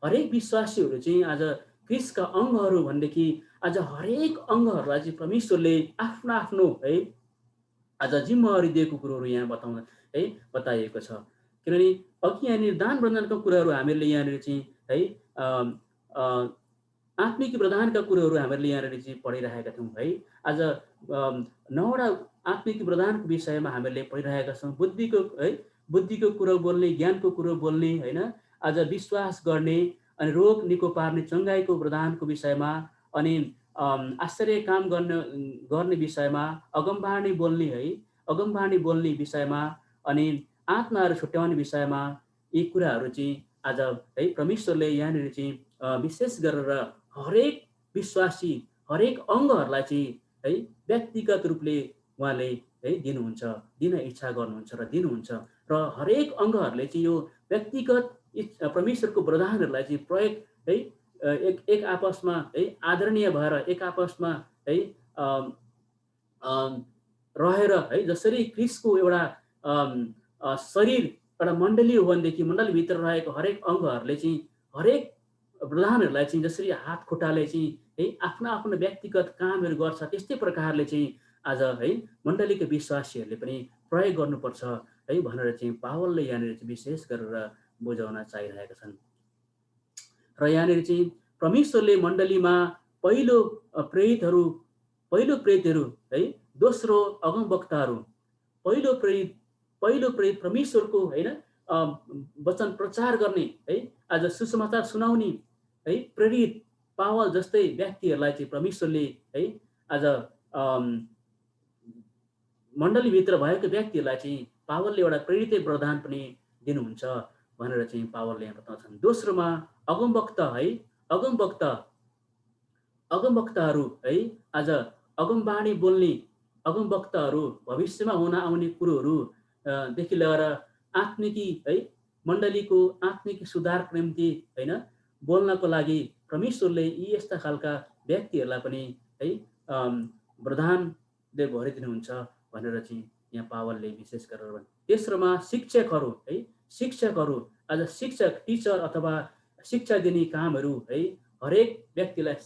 Speaker 2: हरेक विश्वासीहरू चाहिँ आज ख्रीष्टका अङ्गहरू भनेदेखि आज हरेक अङ्गहरूलाई चाहिँ परमेश्वरले आफ्नो है आज जिम्मेवारी दिएको कुरोहरू यहाँ बताइएको छ किनभने अघि यहाँनिर दान प्रदानका कुराहरू हामीले यहाँनिर चाहिँ है आत्मिक प्रदानका कुरोहरू हामीले यहाँनिर चाहिँ पढिरहेका थियौँ है। आज 9वटा आत्मिक प्रदानको विषयमा हामीले पढिरहेका छौँ। बुद्धिको कुरो बोल्ने, ज्ञानको कुरो बोल्ने होइन, आज विश्वास गर्ने, अनि रोग निको पार्ने, चङ्गाइको प्रदानको विषयमा, अनि आश्चर्य काम गर्ने विषयमा, अगमबाणी बोल्ने है, अगमबाणी बोल्ने विषयमा, अनि आत्माहरू छुट्याउने विषयमा यी कुराहरू चाहिँ आज है परमेश्वरले यहाँनिर चाहिँ विशेष गरेर हरेक विश्वासी, हरेक अङ्गहरूलाई चाहिँ है व्यक्तिगत रूपले उहाँले है दिनुहुन्छ, दिन इच्छा गर्नुहुन्छ र दिनुहुन्छ। र हरेक अङ्गहरूले चाहिँ यो व्यक्तिगत परमेश्वरको वरदानहरूलाई चाहिँ प्रयोग है एक आपसमा है आदरणीय भएर एक आपसमा है रहेर है, जसरी क्रिस्टको एउटा शरीर एउटा मण्डली हो भनेदेखि मण्डलीभित्र रहेको हरेक अङ्गहरूले चाहिँ हरेक प्रधानहरूलाई चाहिँ जसरी हात खुट्टाले चाहिँ है आफ्नो आफ्नो व्यक्तिगत कामहरू गर्छ, त्यस्तै प्रकारले चाहिँ आज है मण्डलीको विश्वासीहरूले पनि प्रयोग गर्नुपर्छ है भनेर चाहिँ पावलले यहाँनिर चाहिँ विशेष गरेर बुझाउन चाहिरहेका छन्। र यहाँनिर चाहिँ परमेश्वरले मण्डलीमा पहिलो प्रेरितहरू है, दोस्रो अगमवक्ताहरू, पहिलो प्रेरित परमेश्वरको होइन वचन प्रचार गर्ने है, आज सुसमाचार सुनाउने है प्रेरित पावल जस्तै व्यक्तिहरूलाई चाहिँ परमेश्वरले है आज मण्डलीभित्र भएको व्यक्तिहरूलाई चाहिँ पावलले एउटा प्रेरित वरदान पनि दिनुहुन्छ भनेर चाहिँ पावलले यहाँ बताउँछन्। दोस्रोमा अगमवक्ता है, अगमवक्ताहरू है, आज अगमबाणी बोल्ने अगमवक्ताहरू भविष्यमा हुन आउने कुरोहरू देखि लिएर आत्मिकी है मण्डलीको आत्मिक सुधारको निम्ति होइन बोल्नको लागि परमेश्वरले यी यस्ता खालका व्यक्तिहरूलाई पनि है वरदानले भरिदिनुहुन्छ भनेर चाहिँ यहाँ पावलले विशेष गरेर भन्छ। तेस्रोमा शिक्षकहरू है, शिक्षकहरू आज शिक्षक, टिचर अथवा शिक्षा दिने कामहरू है, हरेक व्यक्तिलाई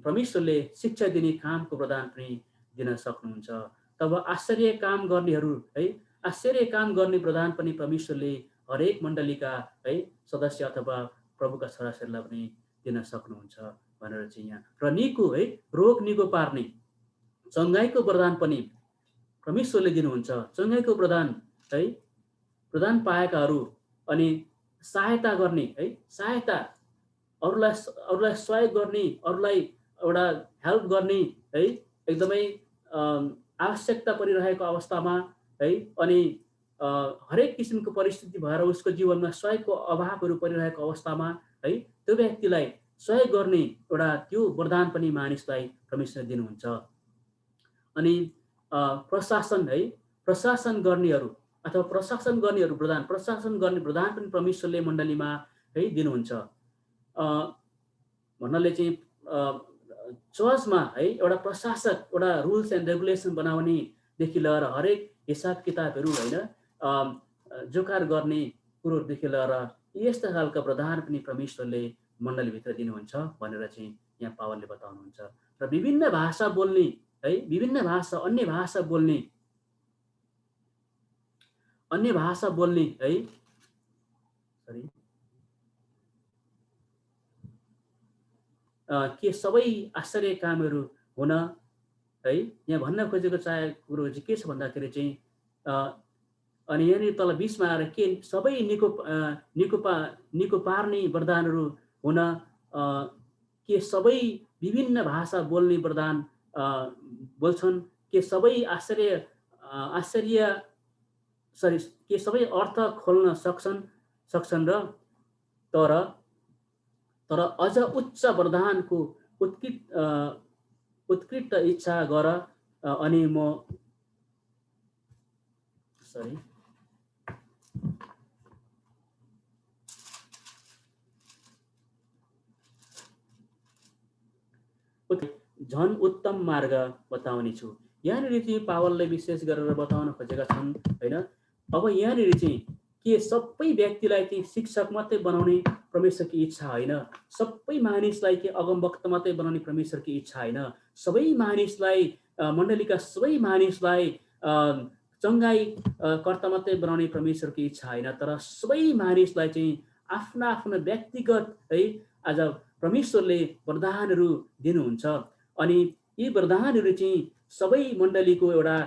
Speaker 2: परमेश्वरले शिक्षा दिने कामको वरदान पनि दिन सक्नुहुन्छ। तब आश्चर्य काम गर्नेहरू है, आश्चर्य काम गर्ने वरदान पनि परमेश्वरले हरेक मण्डलीका है सदस्य अथवा प्रभुका छोराछोरीलाई पनि दिन सक्नुहुन्छ भनेर चाहिँ यहाँ। र निको है, रोग निको पार्ने, चङ्गाइको वरदान पनि परमेश्वरले दिनुहुन्छ। चङ्गाइको वरदान है, प्रदान पाएकाहरू, अनि सहायता गर्ने है, सहायता अरूलाई सहयोग गर्ने, अरूलाई एउटा हेल्प गर्ने है, एकदमै आवश्यकता परिरहेको अवस्थामा है, अनि हरेक किसिमको परिस्थिति भएर उसको जीवनमा सहयोगको अभावहरू परिरहेको अवस्थामा है त्यो व्यक्तिलाई सहयोग गर्ने एउटा त्यो वरदान पनि मानिसलाई परमेश्वरले दिनुहुन्छ। अनि प्रशासन है, प्रशासन गर्नेहरू अथवा प्रशासन गर्नेहरू वरदान, प्रशासन गर्ने वरदान पनि परमेश्वरले मण्डलीमा है दिनुहुन्छ भन्नाले चाहिँ चर्चमा है एउटा प्रशासक, एउटा रुल्स एन्ड रेगुलेसन बनाउनेदेखि लिएर हरेक हिसाब किताबहरू होइन जोकार गर्ने कुरोहरूदेखि लिएर यस्ता खालका वरदान पनि परमेश्वरले मण्डलीभित्र दिनुहुन्छ भनेर चाहिँ यहाँ पावलले बताउनुहुन्छ। र विभिन्न भाषा बोल्ने है, विभिन्न भाषा, अन्य भाषा बोल्ने है, के सबै आश्चर्य कामहरू हुन है, यहाँ भन्न खोजेको चाहेको कुरो चाहिँ के छ भन्दाखेरि चाहिँ अनि यहाँनिर तल 20मा आएर के सबै निको पार्ने वरदानहरू हुन, के सबै विभिन्न भाषा बोल्ने वरदान बोल्छन्, के सबै के सबै अर्थ खोल्न सक्छन् र तर अझ उच्च वरदानको उत्कृष्ट इच्छा गर अनि म झन् उत्तम मार्ग बताउने छु। यहाँनिर चाहिँ पावलले विशेष गरेर बताउन खोजेका छन् होइन। अब यहाँनिर चाहिँ के सबै व्यक्तिलाई चाहिँ शिक्षक मात्रै बनाउने परमेश्वरकी इच्छा होइन, सबै मानिसलाई के अगमवक्ता मात्रै बनाउने परमेश्वरकी इच्छा होइन, सबै मानिसलाई मण्डलीका सबै मानिसलाई चङ्गाई कर्ता मात्रै बनाउने परमेश्वरको इच्छा होइन, तर सबै मानिसलाई चाहिँ आफ्ना आफ्ना व्यक्तिगत है आज परमेश्वरले वरदानहरू दिनुहुन्छ। अनि यी वरदानहरू चाहिँ सबै मण्डलीको एउटा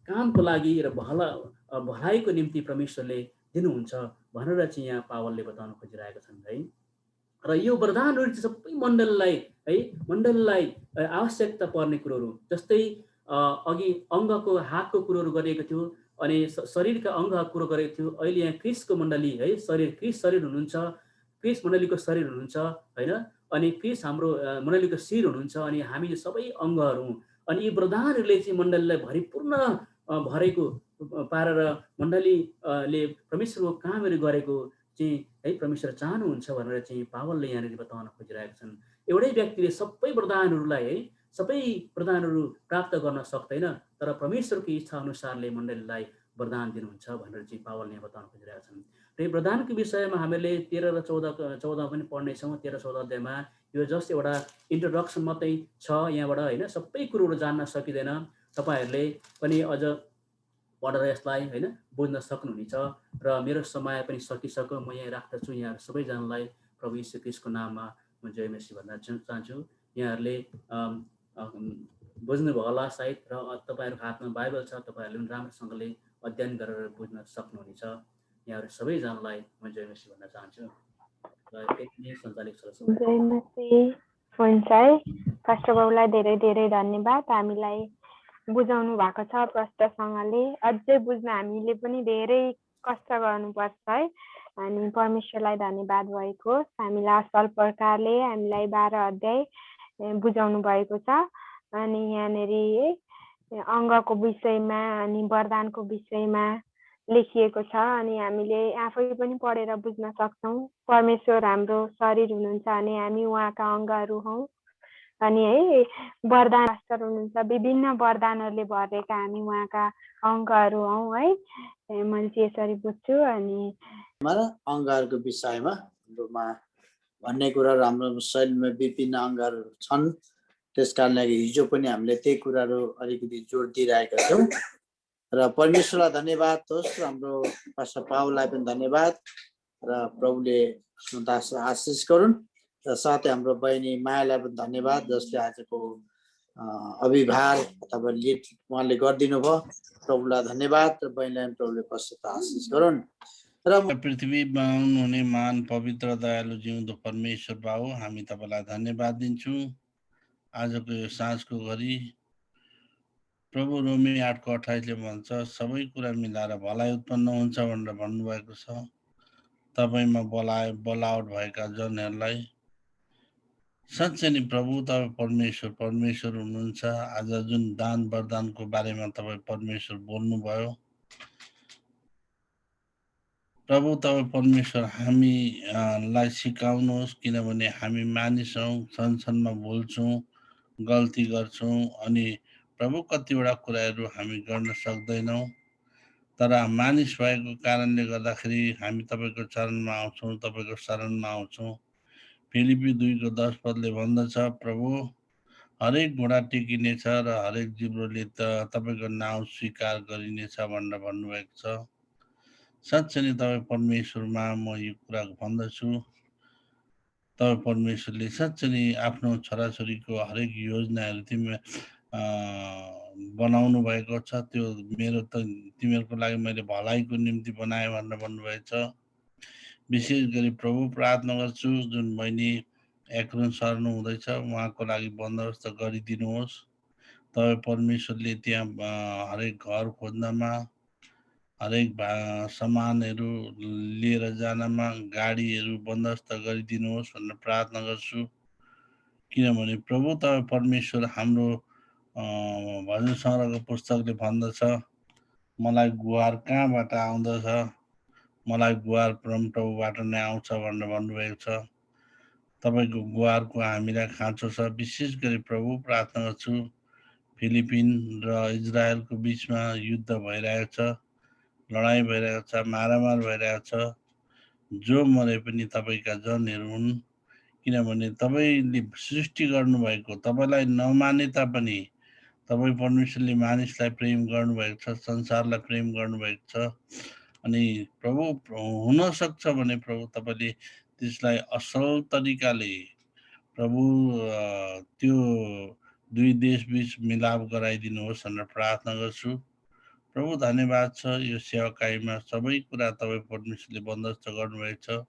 Speaker 2: कामको लागि र भलाइको निम्ति परमेश्वरले दिनुहुन्छ भनेर चाहिँ यहाँ पावलले बताउन खोजिरहेका छन् है। र यो वरदानहरू चाहिँ सबै मण्डलीलाई आवश्यकता पर्ने कुरोहरू, जस्तै अघि अङ्गको हातको कुरोहरू गरिएको थियो, अनि शरीरका अङ्गको कुरो गरेको थियो। अहिले यहाँ क्रिस्टको मण्डली है, क्रिस्ट शरीर हुनुहुन्छ, क्रिस्ट मण्डलीको शरीर हुनुहुन्छ होइन। अनि क्रिस्ट हाम्रो मण्डलीको शिर हुनुहुन्छ, अनि हामी सबै अङ्गहरू हौँ। अनि यी वरदानहरूले चाहिँ मण्डलीलाई भरिपूर्ण भरेको पारेर मण्डलीले परमेश्वरको कामहरू गरेको चाहिँ है परमेश्वर चाहनुहुन्छ भनेर चाहिँ पावलले यहाँनिर बताउन खोजिरहेका छन्। एउटै व्यक्तिले सबै वरदानहरू प्राप्त गर्न सक्दैन, तर परमेश्वरको इच्छा अनुसारले मण्डलीलाई वरदान दिनुहुन्छ भनेर चाहिँ पावलले यहाँ बताउन खोजिरहेका छन्। र यो वरदानको विषयमा हामीले 13 र 14 पनि पढ्नेछौँ। 13-14 अध्यायमा यो जस्ट एउटा इन्ट्रोडक्सन मात्रै छ यहाँबाट होइन, सबै कुरोहरू जान्न सकिँदैन। तपाईँहरूले पनि अझ पढेर यसलाई होइन बुझ्न सक्नुहुनेछ। र मेरो समय पनि सकिसक्यो, म यहाँ राख्दछु। यहाँहरू सबैजनालाई प्रभु यीशु ख्रीष्टको नाममा म जय मसीह भन्न चाहन्छु। यहाँहरूले बुझ्नुभयो होला सायद, र तपाईँहरूको हातमा बाइबल छ, तपाईँहरूले पनि राम्रोसँगले अध्ययन गरेर बुझ्न सक्नुहुनेछ। यहाँहरू सबैजनालाई म जय मसीह भन्न चाहन्छु। र यति नै सञ्चालित छ।
Speaker 1: जय मसीह। हुन्छ है, पास्टर बाबुलाई धेरै धेरै धन्यवाद। हामीलाई बुझाउनु भएको छ प्रष्टसँगले। अझै बुझ्न हामीले पनि धेरै कष्ट गर्नुपर्छ है। अनि परमेश्वरलाई धन्यवाद भएको हामीलाई असल प्रकारले हामीलाई 12 अध्याय बुझाउनु भएको छ। अनि यहाँनिर अङ्गको विषयमा अनि वरदानको विषयमा लेखिएको छ। अनि हामीले आफै पनि पढेर बुझ्न सक्छौँ। परमेश्वर हाम्रो शरीर हुनुहुन्छ अनि हामी उहाँका अङ्गहरू हौँ। अनि है वरदान पास्टर हुनुहुन्छ, विभिन्न वरदानहरूले भरेका हामी उहाँका अङ्गहरू हौँ है। मैले चाहिँ यसरी बुझ्छु। अनि
Speaker 3: अङ्गहरूको विषयमा भन्ने कुराहरू हाम्रो शरीरमा विभिन्न अङ्गहरू छन्। त्यस कारणले हिजो पनि हामीले त्यही कुराहरू अलिकति जोड दिइरहेका छौँ। र परमेश्वरलाई धन्यवाद होस्, हाम्रो पास्टर पावललाई पनि धन्यवाद, र प्रभुले आशिष गरून्। र साथै हाम्रो बहिनी मायालाई पनि धन्यवाद, जसले आजको अभिभार अथवा लिड उहाँले गरिदिनु भयो। प्रभुलाई धन्यवाद, र बहिनीलाई प्रभुले आशिष गरून्। र
Speaker 4: पृथ्वीमा हुनुहुने महान पवित्र दयालु जिउँदो परमेश्वर बाबु, हामी तपाईँलाई धन्यवाद दिन्छौँ आजको यो साँझको घडी। प्रभु रोमी 8:28 भन्छ, सबै कुरा मिलाएर भलाइ उत्पन्न हुन्छ भनेर भन्नुभएको छ। तपाईँमा बोलावट भएका जनहरूलाई साँच्चै नै प्रभु तपाईँ परमेश्वर हुनुहुन्छ। आज जुन दान वरदानको बारेमा तपाईँ परमेश्वर बोल्नुभयो, प्रभु तपाईँ परमेश्वर हामीलाई सिकाउनुहोस्, किनभने हामी मानिस हौँ, क्षणमा भुल्छौँ, गल्ती गर्छौँ। अनि प्रभु कतिवटा कुराहरू हामी गर्न सक्दैनौँ, तर मानिस भएको कारणले गर्दाखेरि हामी तपाईँको चरणमा आउँछौँ, तपाईँको शरणमा आउँछौँ। फिलिपी 2:10 भन्दछ, प्रभु हरेक घुँडा टेकिनेछ र हरेक जिब्रोले तपाईँको नाउँ स्वीकार गरिनेछ भनेर भन्नुभएको छ। साँच्चै नै तपाईँ परमेश्वरमा म यो कुरा भन्दछु, तपाईँ परमेश्वरले साँच्चै नै आफ्नो छोराछोरीको हरेक योजनाहरू बनाउनु भएको छ। त्यो तिमीहरूको लागि मैले भलाइको निम्ति बनाएँ भनेर भन्नुभएको छ। विशेष गरी प्रभु प्रार्थना गर्छु, जुन बहिनी एक्रोन सर्नु हुँदैछ उहाँको लागि बन्दोबस्त गरिदिनुहोस्। तपाईँ परमेश्वरले त्यहाँ हरेक घर खोज्नमा, हरेक सामानहरू लिएर जानमा गाडीहरू बन्दोबस्त गरिदिनुहोस् भनेर प्रार्थना गर्छु। किनभने प्रभु तपाईँ परमेश्वर हाम्रो भजन सङ्ग्रहको पुस्तकले भन्दछ, मलाई गुहार कहाँबाट आउँदछ, मलाई गुहार परमप्रभुबाट नै आउँछ भनेर भन्नुभएको छ। तपाईँको गुहारको हामीलाई खाँचो छ। विशेष गरी प्रभु प्रार्थना गर्छु, फिलिपिन र इजरायलको बिचमा युद्ध भइरहेको छ, लडाइँ भइरहेको छ, मारामार भइरहेको छ। जो मरे पनि तपाईँका जनहरू हुन्, किनभने तपाईँले सृष्टि गर्नुभएको, तपाईँलाई नमाने तापनि तपाईँ परमेश्वरले मानिसलाई प्रेम गर्नुभएको छ, संसारलाई प्रेम गर्नुभएको छ। अनि प्रभु हुनसक्छ भने प्रभु तपाईँले त्यसलाई असल तरिकाले प्रभु त्यो दुई देशबीच मिलाप गराइदिनुहोस् भनेर प्रार्थना गर्छु। प्रभु धन्यवाद छ यो सेवाकाईमा सबै कुरा तपाईँ परमेश्वरले बन्दोबस्त गर्नुभएको छ।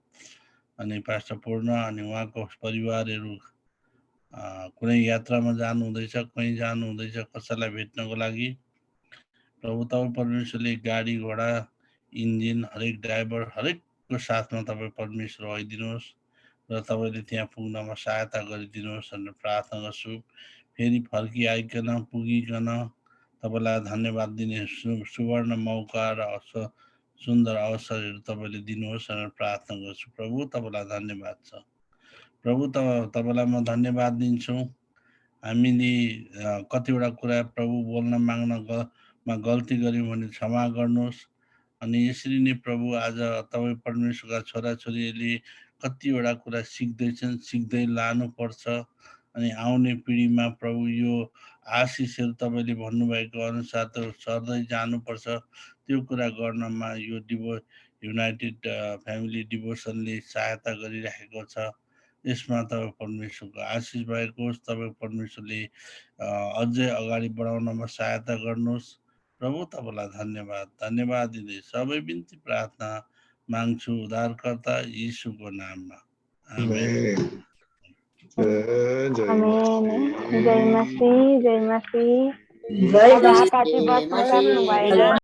Speaker 4: अनि पास्टर पूर्ण अनि उहाँको परिवारहरू कुनै यात्रामा जानु हुँदैछ, कहीँ जानु हुँदैछ, कसैलाई भेट्नको लागि प्रभु तपाईँ परमेश्वरले गाडी घोडा इन्जिन हरेक ड्राइभर हरेकको साथमा तपाईँ परमेश्वर भइदिनुहोस् र तपाईँले त्यहाँ पुग्नमा सहायता गरिदिनुहोस् भनेर प्रार्थना गर्छु। फेरि फर्किआइकन पुगिकन तपाईँलाई धन्यवाद दिने सुवर्ण मौका र सुन्दर अवसरहरू तपाईँले दिनुहोस् भनेर प्रार्थना गर्छु। प्रभु तपाईँलाई धन्यवाद छ। प्रभु तपाईँलाई म धन्यवाद दिन्छु। हामीले कतिवटा कुरा प्रभु बोल्न माग्नमा गल्ती गऱ्यौँ भने क्षमा गर्नुहोस्। अनि यसरी नै प्रभु आज तपाईँ परमेश्वरका छोराछोरीहरूले कतिवटा कुरा सिक्दैछन्, सिक्दै लानुपर्छ। अनि आउने पिँढीमा प्रभु यो आशिषहरू तपाईँले भन्नुभएको अनुसार त सर्दै जानुपर्छ। त्यो कुरा गर्नमा यो युनाइटेड फ्यामिली डिभोसनले सहायता गरिरहेको छ। यसमा तपाईँ परमेश्वरको आशिष भएको होस्। तपाईँ परमेश्वरले अझै अगाडि बढाउनमा सहायता गर्नुहोस्। प्रभु तपाईँलाई धन्यवाद दिँदै सबै बिन्ती प्रार्थना माग्छु उद्धारकर्ता यीशुको नाममा, आमेन।
Speaker 1: जय मसीह।
Speaker 3: जय
Speaker 1: आपाति बस्नु सक्नु भएन।